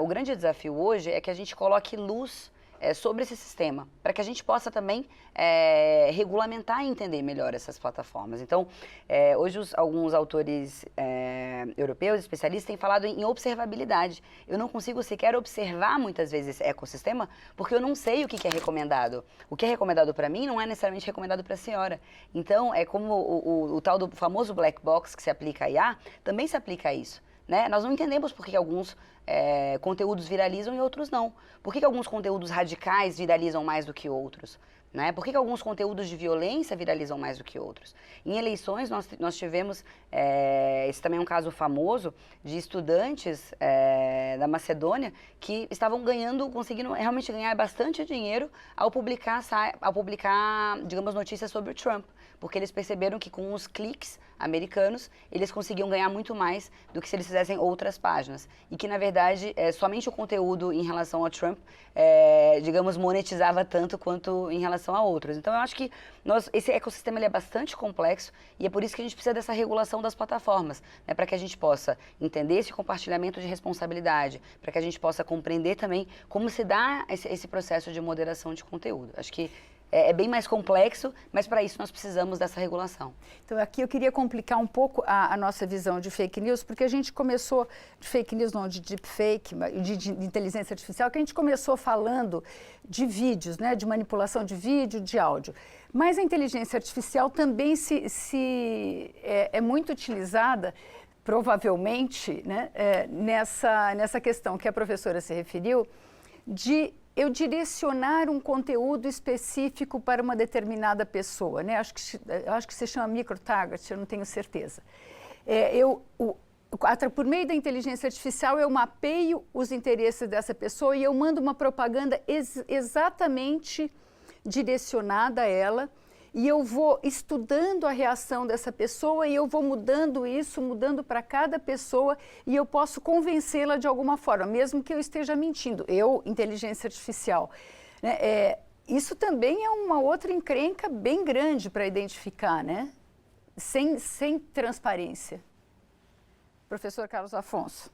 o grande desafio hoje é que a gente coloque luz sobre esse sistema, para que a gente possa também regulamentar e entender melhor essas plataformas. Então, hoje alguns autores europeus, especialistas, têm falado em observabilidade. Eu não consigo sequer observar muitas vezes esse ecossistema, porque eu não sei o que é recomendado. O que é recomendado para mim não é necessariamente recomendado para a senhora. Então, é como o tal do famoso black box que se aplica a IA, também se aplica a isso. Né? Nós não entendemos por que alguns conteúdos viralizam e outros não. Por que alguns conteúdos radicais viralizam mais do que outros? Né? Por que alguns conteúdos de violência viralizam mais do que outros? Em eleições, nós tivemos, esse também é um caso famoso, de estudantes da Macedônia que estavam conseguindo realmente ganhar bastante dinheiro ao publicar, digamos, notícias sobre o Trump. Porque eles perceberam que com os cliques americanos, eles conseguiam ganhar muito mais do que se eles fizessem outras páginas. E que, na verdade, somente o conteúdo em relação ao Trump, digamos, monetizava tanto quanto em relação a outros. Então, eu acho que esse ecossistema ele é bastante complexo e é por isso que a gente precisa dessa regulação das plataformas, né, para que a gente possa entender esse compartilhamento de responsabilidade, para que a gente possa compreender também como se dá esse processo de moderação de conteúdo. Acho que é bem mais complexo, mas para isso nós precisamos dessa regulação. Então, aqui eu queria complicar um pouco a nossa visão de fake news, porque a gente começou, de fake news não, de deepfake, de inteligência artificial, que a gente começou falando de vídeos, né, de manipulação de vídeo, de áudio. Mas a inteligência artificial também é muito utilizada, provavelmente, né, nessa questão que a professora se referiu, de eu direcionar um conteúdo específico para uma determinada pessoa, né? Acho que se chama micro-target, eu não tenho certeza. Por meio da inteligência artificial, eu mapeio os interesses dessa pessoa e eu mando uma propaganda exatamente direcionada a ela, e eu vou estudando a reação dessa pessoa e eu vou mudando para cada pessoa e eu posso convencê-la de alguma forma, mesmo que eu esteja mentindo. Inteligência artificial. Né? Isso também é uma outra encrenca bem grande para identificar, né? Sem transparência. Professor Carlos Afonso.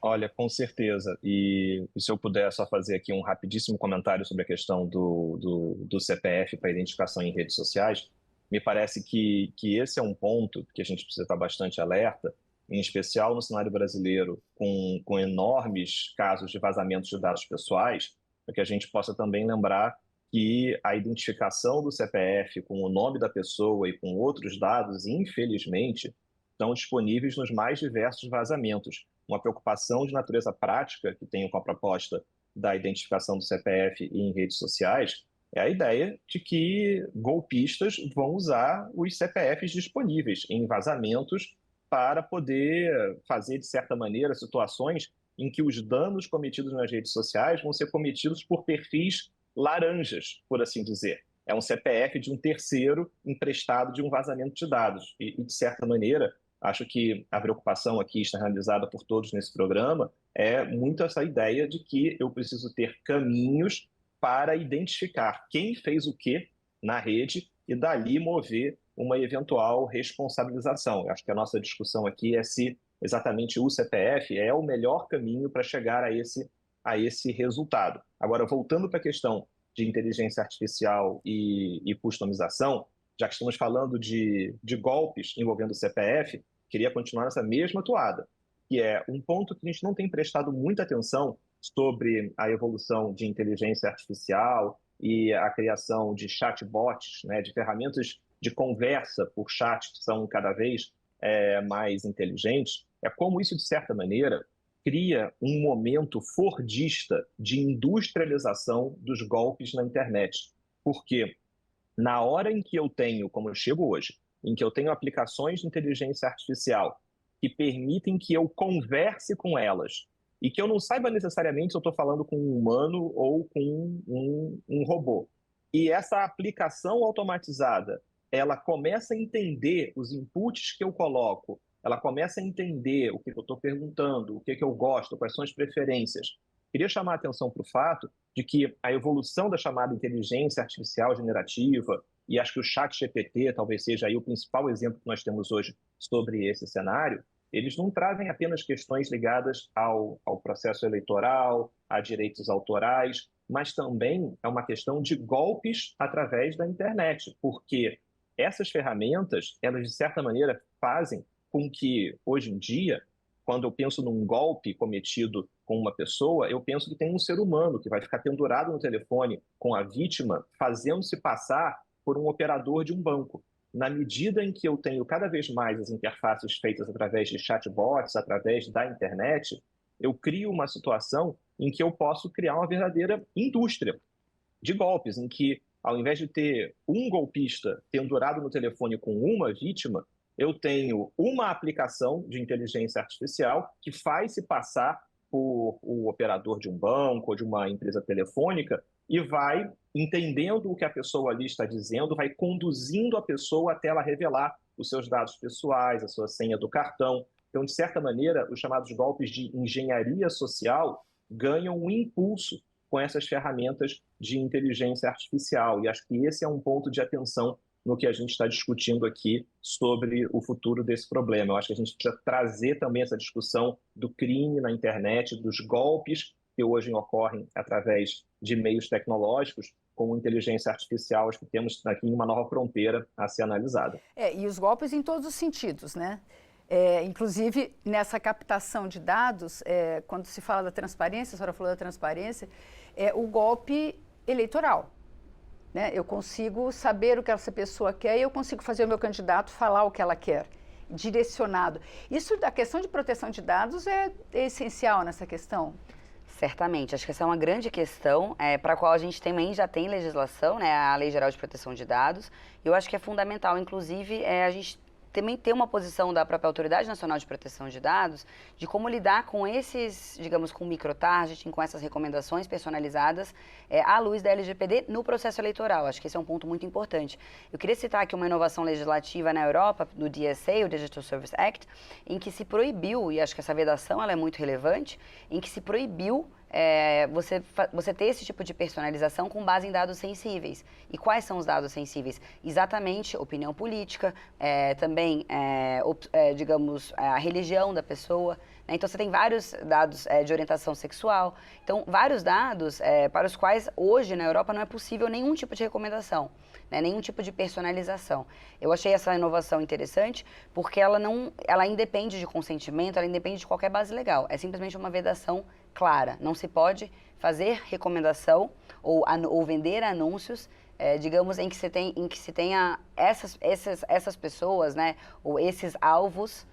Olha, com certeza. E se eu puder só fazer aqui um rapidíssimo comentário sobre a questão do CPF para identificação em redes sociais, me parece que esse é um ponto que a gente precisa estar bastante alerta, em especial no cenário brasileiro, com enormes casos de vazamentos de dados pessoais, para que a gente possa também lembrar que a identificação do CPF com o nome da pessoa e com outros dados, infelizmente, estão disponíveis nos mais diversos vazamentos. Uma preocupação de natureza prática que tenho com a proposta da identificação do CPF em redes sociais é a ideia de que golpistas vão usar os CPFs disponíveis em vazamentos para poder fazer, de certa maneira, situações em que os danos cometidos nas redes sociais vão ser cometidos por perfis laranjas, por assim dizer. É um CPF de um terceiro emprestado de um vazamento de dados. E de certa maneira, acho que a preocupação aqui externalizada por todos nesse programa é muito essa ideia de que eu preciso ter caminhos para identificar quem fez o quê na rede e dali mover uma eventual responsabilização. Acho que a nossa discussão aqui é se exatamente o CPF é o melhor caminho para chegar a esse a esse resultado. Agora, voltando para a questão de inteligência artificial e customização, já que estamos falando de golpes envolvendo o CPF, queria continuar nessa mesma toada, que é um ponto que a gente não tem prestado muita atenção sobre a evolução de inteligência artificial e a criação de chatbots, né, de ferramentas de conversa por chat que são cada vez mais inteligentes, é como isso, de certa maneira, cria um momento fordista de industrialização dos golpes na internet. Porque na hora em que eu tenho, como eu chego hoje, em que eu tenho aplicações de inteligência artificial que permitem que eu converse com elas e que eu não saiba necessariamente se eu estou falando com um humano ou com um robô. E essa aplicação automatizada, ela começa a entender os inputs que eu coloco, ela começa a entender o que eu estou perguntando, o que eu gosto, quais são as preferências. Queria chamar a atenção para o fato de que a evolução da chamada inteligência artificial generativa, e acho que o ChatGPT talvez seja aí o principal exemplo que nós temos hoje sobre esse cenário, eles não trazem apenas questões ligadas ao processo eleitoral, a direitos autorais, mas também é uma questão de golpes através da internet, porque essas ferramentas, elas de certa maneira fazem com que, hoje em dia, quando eu penso num golpe cometido com uma pessoa, eu penso que tem um ser humano que vai ficar pendurado no telefone com a vítima, fazendo-se passar por um operador de um banco. Na medida em que eu tenho cada vez mais as interfaces feitas através de chatbots, através da internet, eu crio uma situação em que eu posso criar uma verdadeira indústria de golpes, em que, ao invés de ter um golpista pendurado no telefone com uma vítima, eu tenho uma aplicação de inteligência artificial que faz se passar por o operador de um banco ou de uma empresa telefônica e vai entendendo o que a pessoa ali está dizendo, vai conduzindo a pessoa até ela revelar os seus dados pessoais, a sua senha do cartão. Então, de certa maneira, os chamados golpes de engenharia social ganham um impulso com essas ferramentas de inteligência artificial. E acho que esse é um ponto de atenção no que a gente está discutindo aqui sobre o futuro desse problema. Eu acho que a gente precisa trazer também essa discussão do crime na internet, dos golpes que hoje ocorrem através de meios tecnológicos, com inteligência artificial. Acho que temos aqui uma nova fronteira a ser analisada. E os golpes em todos os sentidos, né? Inclusive, nessa captação de dados, quando se fala da transparência, a senhora falou da transparência, o golpe eleitoral. Né? Eu consigo saber o que essa pessoa quer e eu consigo fazer o meu candidato falar o que ela quer, direcionado. Isso, a questão de proteção de dados é essencial nessa questão? Certamente, acho que essa é uma grande questão para a qual a gente também já tem legislação, né, a Lei Geral de Proteção de Dados. Eu acho que é fundamental, inclusive, a gente também ter uma posição da própria Autoridade Nacional de Proteção de Dados de como lidar com esses, digamos, com microtargeting, com essas recomendações personalizadas à luz da LGPD no processo eleitoral. Acho que esse é um ponto muito importante. Eu queria citar aqui uma inovação legislativa na Europa, do DSA, o Digital Service Act, em que se proibiu, e acho que essa vedação ela é muito relevante, em que se proibiu você ter esse tipo de personalização com base em dados sensíveis. E quais são os dados sensíveis? Exatamente opinião política, também, digamos, a religião da pessoa. Né? Então, você tem vários dados de orientação sexual. Então, vários dados para os quais, hoje, na Europa, não é possível nenhum tipo de recomendação, né? Nenhum tipo de personalização. Eu achei essa inovação interessante porque ela independe de consentimento, ela independe de qualquer base legal. É simplesmente uma vedação clara. Não se pode fazer recomendação ou vender anúncios, digamos, em que se tenha essas pessoas, né, ou esses alvos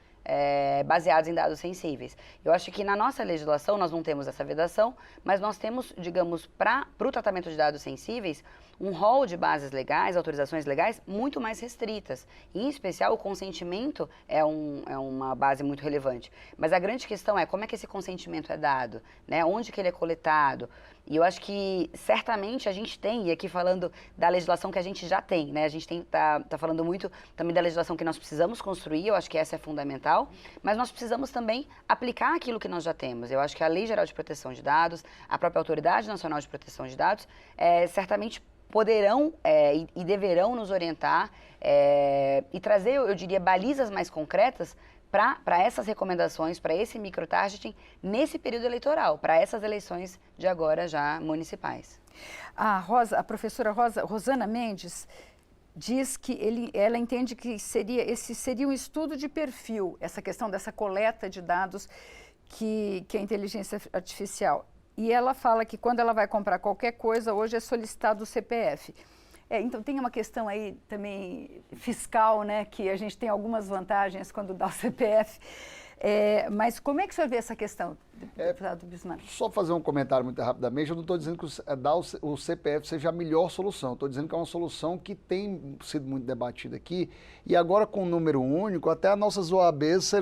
baseados em dados sensíveis. Eu acho que na nossa legislação nós não temos essa vedação, mas nós temos, digamos, para o tratamento de dados sensíveis, um rol de bases legais, autorizações legais muito mais restritas. Em especial, o consentimento é uma base muito relevante. Mas a grande questão é como é que esse consentimento é dado, né? Onde que ele é coletado. E eu acho que, certamente, a gente tem, e aqui falando da legislação que a gente já tem, né? A gente tá falando muito também da legislação que nós precisamos construir, eu acho que essa é fundamental, mas nós precisamos também aplicar aquilo que nós já temos. Eu acho que a Lei Geral de Proteção de Dados, a própria Autoridade Nacional de Proteção de Dados, certamente poderão e deverão nos orientar e trazer, eu diria, balizas mais concretas para essas recomendações, para esse microtargeting nesse período eleitoral, para essas eleições de agora já municipais. A professora Rosana Mendes diz que ela entende que esse seria um estudo de perfil, essa questão dessa coleta de dados que a inteligência artificial. E ela fala que quando ela vai comprar qualquer coisa, hoje é solicitado o CPF. Então tem uma questão aí também fiscal, né, que a gente tem algumas vantagens quando dá o CPF. Mas como é que o senhor vê essa questão, deputado Bismarck? Só fazer um comentário muito rapidamente, eu não estou dizendo que dar o CPF seja a melhor solução, estou dizendo que é uma solução que tem sido muito debatida aqui, e agora com o número único, até as nossas OABs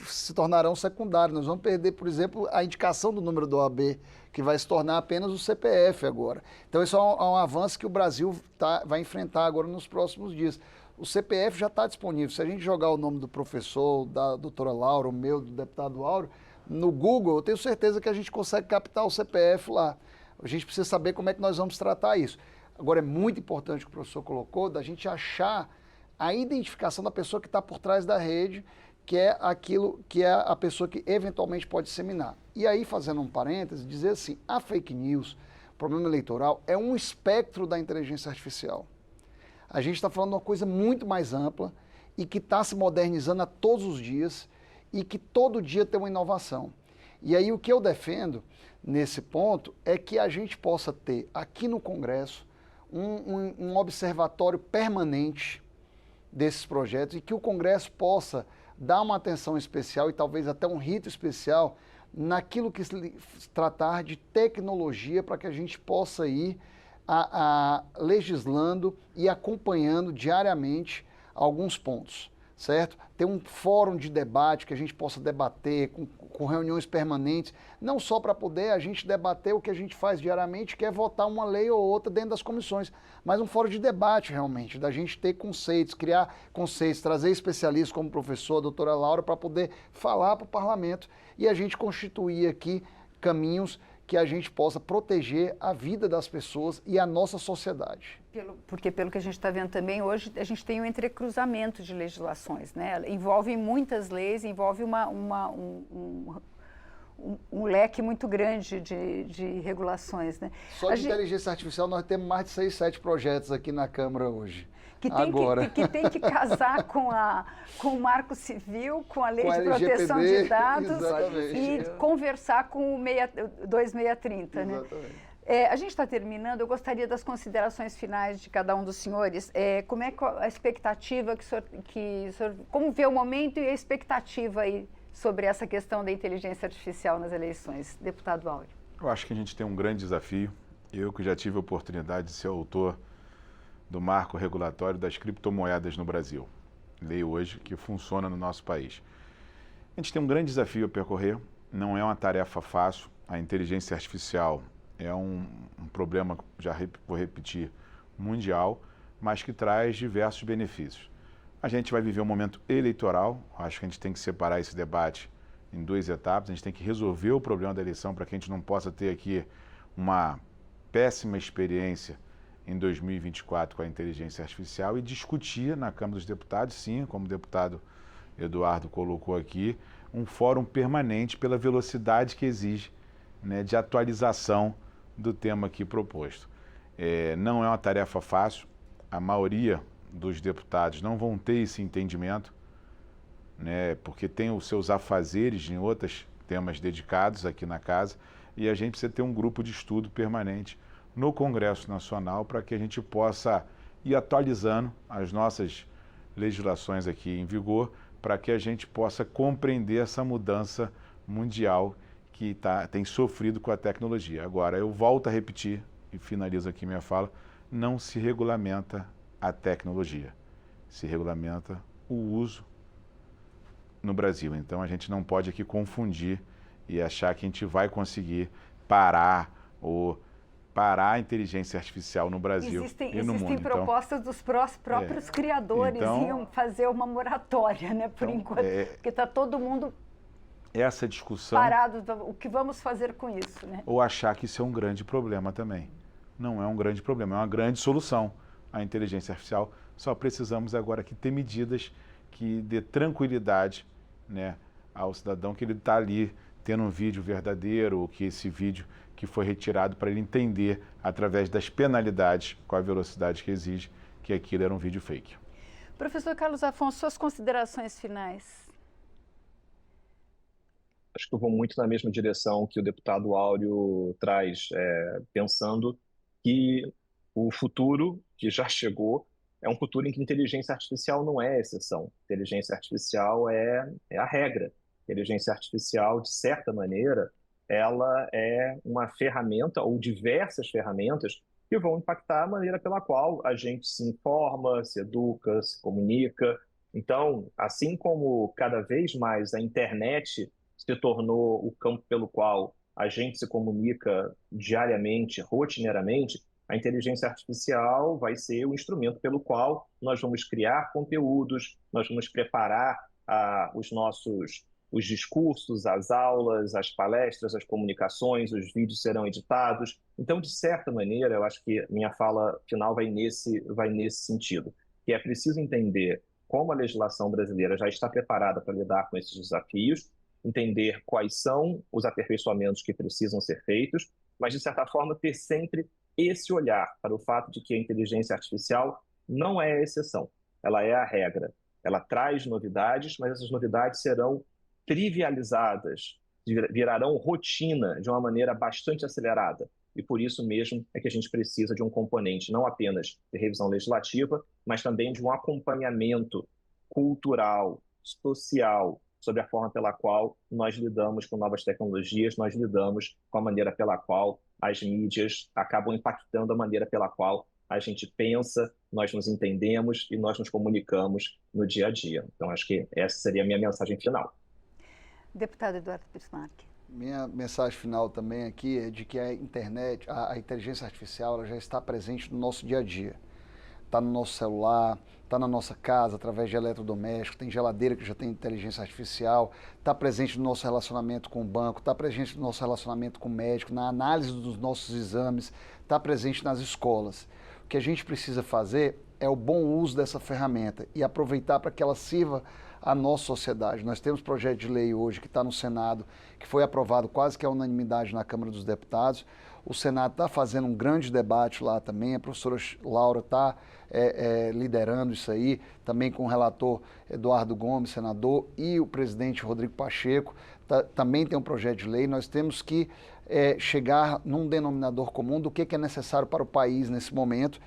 se tornarão secundárias. Nós vamos perder, por exemplo, a indicação do número da OAB, que vai se tornar apenas o CPF agora. Então, isso é um avanço que o Brasil vai enfrentar agora nos próximos dias. O CPF já está disponível. Se a gente jogar o nome do professor, da doutora Laura, o meu, do deputado Áureo, no Google, eu tenho certeza que a gente consegue captar o CPF lá. A gente precisa saber como é que nós vamos tratar isso. Agora, é muito importante o que o professor colocou, da gente achar a identificação da pessoa que está por trás da rede, que é aquilo que é a pessoa que eventualmente pode disseminar. E aí, fazendo um parêntese, dizer assim, a fake news, o problema eleitoral, é um espectro da inteligência artificial. A gente está falando de uma coisa muito mais ampla e que está se modernizando a todos os dias e que todo dia tem uma inovação. E aí o que eu defendo nesse ponto é que a gente possa ter aqui no Congresso um observatório permanente desses projetos e que o Congresso possa dar uma atenção especial e talvez até um rito especial naquilo que se tratar de tecnologia para que a gente possa ir legislando e acompanhando diariamente alguns pontos, certo? Ter um fórum de debate que a gente possa debater com reuniões permanentes, não só para poder a gente debater o que a gente faz diariamente, que é votar uma lei ou outra dentro das comissões, mas um fórum de debate realmente, da gente ter conceitos, criar conceitos, trazer especialistas como o professor, a doutora Laura, para poder falar para o parlamento e a gente constituir aqui caminhos que a gente possa proteger a vida das pessoas e a nossa sociedade. Porque pelo que a gente está vendo também, hoje a gente tem um entrecruzamento de legislações, né? Envolve muitas leis, envolve um leque muito grande de regulações, né? Só de inteligência artificial nós temos mais de 6, 7 projetos aqui na Câmara hoje. Que tem que casar com o Marco Civil, com a Lei de Proteção de Dados e conversar com o 2630, né? A gente está terminando, eu gostaria das considerações finais de cada um dos senhores. Como é a expectativa como vê o momento e a expectativa aí sobre essa questão da inteligência artificial nas eleições? Deputado Áureo. Eu acho que a gente tem um grande desafio. Eu que já tive a oportunidade de ser autor do marco regulatório das criptomoedas no Brasil. Lei hoje que funciona no nosso país. A gente tem um grande desafio a percorrer, não é uma tarefa fácil. A inteligência artificial é um problema, já vou repetir, mundial, mas que traz diversos benefícios. A gente vai viver um momento eleitoral, acho que a gente tem que separar esse debate em 2 etapas, a gente tem que resolver o problema da eleição para que a gente não possa ter aqui uma péssima experiência em 2024 com a inteligência artificial e discutir na Câmara dos Deputados, sim, como o deputado Eduardo colocou aqui, um fórum permanente pela velocidade que exige, né, de atualização do tema aqui proposto. Não é uma tarefa fácil, a maioria dos deputados não vão ter esse entendimento, né, porque tem os seus afazeres em outros temas dedicados aqui na casa e a gente precisa ter um grupo de estudo permanente no Congresso Nacional para que a gente possa ir atualizando as nossas legislações aqui em vigor para que a gente possa compreender essa mudança mundial que tem sofrido com a tecnologia. Agora, eu volto a repetir e finalizo aqui minha fala, não se regulamenta a tecnologia, se regulamenta o uso no Brasil. Então, a gente não pode aqui confundir e achar que a gente vai conseguir parar a inteligência artificial no Brasil e no mundo. Existem propostas dos próprios criadores, iam fazer uma moratória, né, por enquanto, porque está todo mundo essa discussão parado, o que vamos fazer com isso, né? Ou achar que isso é um grande problema também. Não é um grande problema, é uma grande solução a inteligência artificial. Só precisamos agora aqui ter medidas que dê tranquilidade, né, ao cidadão que ele está ali tendo um vídeo verdadeiro, ou que esse vídeo que foi retirado, para ele entender, através das penalidades, com a velocidade que exige, que aquilo era um vídeo fake. Professor Carlos Afonso, suas considerações finais. Acho que eu vou muito na mesma direção que o deputado Áureo traz, pensando que o futuro que já chegou é um futuro em que inteligência artificial não é exceção. Inteligência artificial é a regra. Inteligência artificial, de certa maneira, ela é uma ferramenta ou diversas ferramentas que vão impactar a maneira pela qual a gente se informa, se educa, se comunica. Então, assim como cada vez mais a internet se tornou o campo pelo qual a gente se comunica diariamente, rotineiramente, a inteligência artificial vai ser o instrumento pelo qual nós vamos criar conteúdos, nós vamos preparar os discursos, as aulas, as palestras, as comunicações, os vídeos serão editados. Então, de certa maneira, eu acho que minha fala final vai nesse sentido, que é preciso entender como a legislação brasileira já está preparada para lidar com esses desafios, entender quais são os aperfeiçoamentos que precisam ser feitos, mas, de certa forma, ter sempre esse olhar para o fato de que a inteligência artificial não é a exceção, ela é a regra. Ela traz novidades, mas essas novidades serão trivializadas, virarão rotina de uma maneira bastante acelerada. E por isso mesmo é que a gente precisa de um componente não apenas de revisão legislativa, mas também de um acompanhamento cultural, social, sobre a forma pela qual nós lidamos com novas tecnologias, nós lidamos com a maneira pela qual as mídias acabam impactando a maneira pela qual a gente pensa, nós nos entendemos e nós nos comunicamos no dia a dia. Então, acho que essa seria a minha mensagem final. Deputado Eduardo Bismarck. Minha mensagem final também aqui é de que a internet, a inteligência artificial, ela já está presente no nosso dia a dia. Está no nosso celular, está na nossa casa, através de eletrodomésticos, tem geladeira que já tem inteligência artificial, está presente no nosso relacionamento com o banco, está presente no nosso relacionamento com o médico, na análise dos nossos exames, está presente nas escolas. O que a gente precisa fazer é o bom uso dessa ferramenta e aproveitar para que ela sirva à nossa sociedade. Nós temos projeto de lei hoje que está no Senado, que foi aprovado quase que à unanimidade na Câmara dos Deputados. O Senado está fazendo um grande debate lá também, a professora Laura está liderando isso aí, também com o relator Eduardo Gomes, senador, e o presidente Rodrigo Pacheco, também tem um projeto de lei. Nós temos que chegar num denominador comum do que é necessário para o país nesse momento,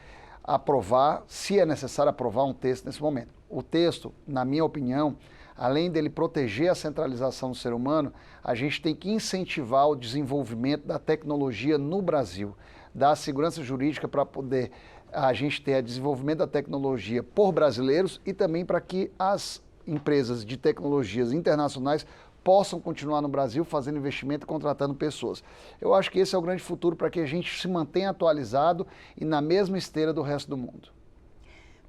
aprovar, se é necessário aprovar um texto nesse momento. O texto, na minha opinião, além dele proteger a centralização do ser humano, a gente tem que incentivar o desenvolvimento da tecnologia no Brasil, dar segurança jurídica para poder a gente ter o desenvolvimento da tecnologia por brasileiros e também para que as empresas de tecnologias internacionais possam continuar no Brasil fazendo investimento e contratando pessoas. Eu acho que esse é o grande futuro para que a gente se mantenha atualizado e na mesma esteira do resto do mundo.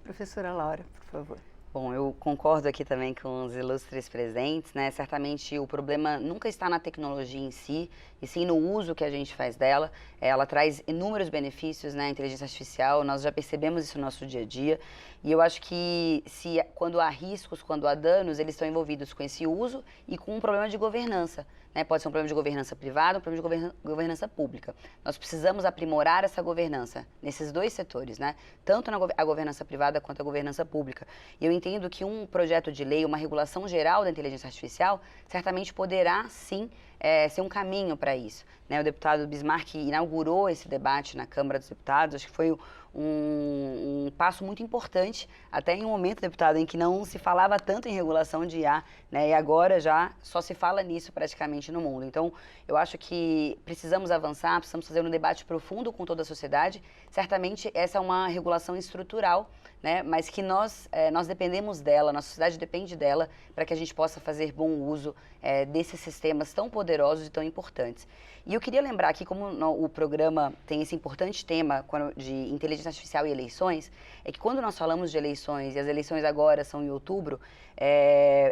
Professora Laura, por favor. Bom, eu concordo aqui também com os ilustres presentes, né? Certamente o problema nunca está na tecnologia em si, e sim no uso que a gente faz dela. Ela traz inúmeros benefícios, né? A inteligência artificial, nós já percebemos isso no nosso dia a dia. E eu acho que quando há riscos, quando há danos, eles estão envolvidos com esse uso e com um problema de governança. Né? Pode ser um problema de governança privada, um problema de governança pública. Nós precisamos aprimorar essa governança nesses dois setores, né? Tanto a governança privada quanto a governança pública. E eu entendo que um projeto de lei, uma regulação geral da inteligência artificial, certamente poderá, sim, ser um caminho para isso. Né? O deputado Bismarck inaugurou esse debate na Câmara dos Deputados, acho que foi um passo muito importante, até em um momento, deputado, em que não se falava tanto em regulação de IA, né? E agora já só se fala nisso praticamente no mundo. Então, eu acho que precisamos avançar, precisamos fazer um debate profundo com toda a sociedade. Certamente essa é uma regulação estrutural, né? Mas que nós dependemos dela, nossa sociedade depende dela para que a gente possa fazer bom uso desses sistemas tão poderosos e tão importantes. E eu queria lembrar aqui, como o programa tem esse importante tema de inteligência artificial e eleições, é que quando nós falamos de eleições, e as eleições agora são em outubro,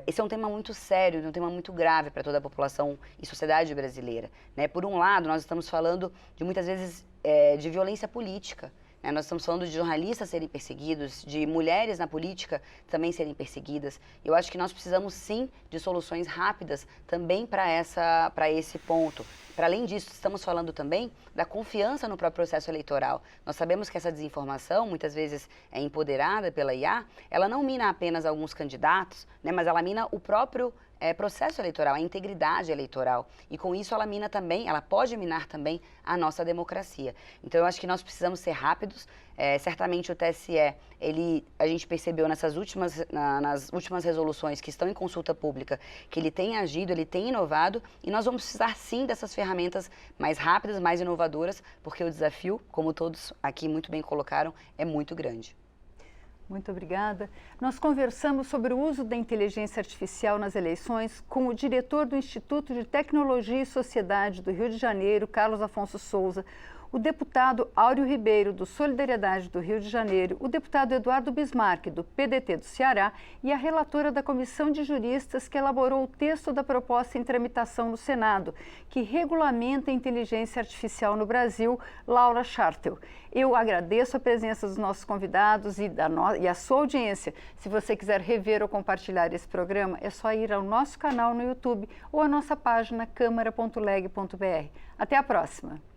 esse é um tema muito sério, um tema muito grave para toda a população e sociedade brasileira. Né? Por um lado, nós estamos falando de muitas vezes de violência política, Nós estamos falando de jornalistas serem perseguidos, de mulheres na política também serem perseguidas. Eu acho que nós precisamos sim de soluções rápidas também para esse ponto. Para além disso, estamos falando também da confiança no próprio processo eleitoral. Nós sabemos que essa desinformação, muitas vezes é empoderada pela IA, ela não mina apenas alguns candidatos, né, mas ela mina o próprio processo eleitoral, a integridade eleitoral. E com isso ela mina também, ela pode minar também a nossa democracia. Então eu acho que nós precisamos ser rápidos. Certamente o TSE, a gente percebeu nas últimas resoluções que estão em consulta pública, que ele tem agido, ele tem inovado, e nós vamos precisar sim dessas ferramentas mais rápidas, mais inovadoras, porque o desafio, como todos aqui muito bem colocaram, é muito grande. Muito obrigada. Nós conversamos sobre o uso da inteligência artificial nas eleições com o diretor do Instituto de Tecnologia e Sociedade do Rio de Janeiro, Carlos Afonso Souza, o deputado Áureo Ribeiro, do Solidariedade do Rio de Janeiro, o deputado Eduardo Bismarck, do PDT do Ceará, e a relatora da Comissão de Juristas que elaborou o texto da proposta em tramitação no Senado, que regulamenta a inteligência artificial no Brasil, Laura Schartel. Eu agradeço a presença dos nossos convidados e a sua audiência. Se você quiser rever ou compartilhar esse programa, é só ir ao nosso canal no YouTube ou à nossa página câmara.leg.br. Até a próxima!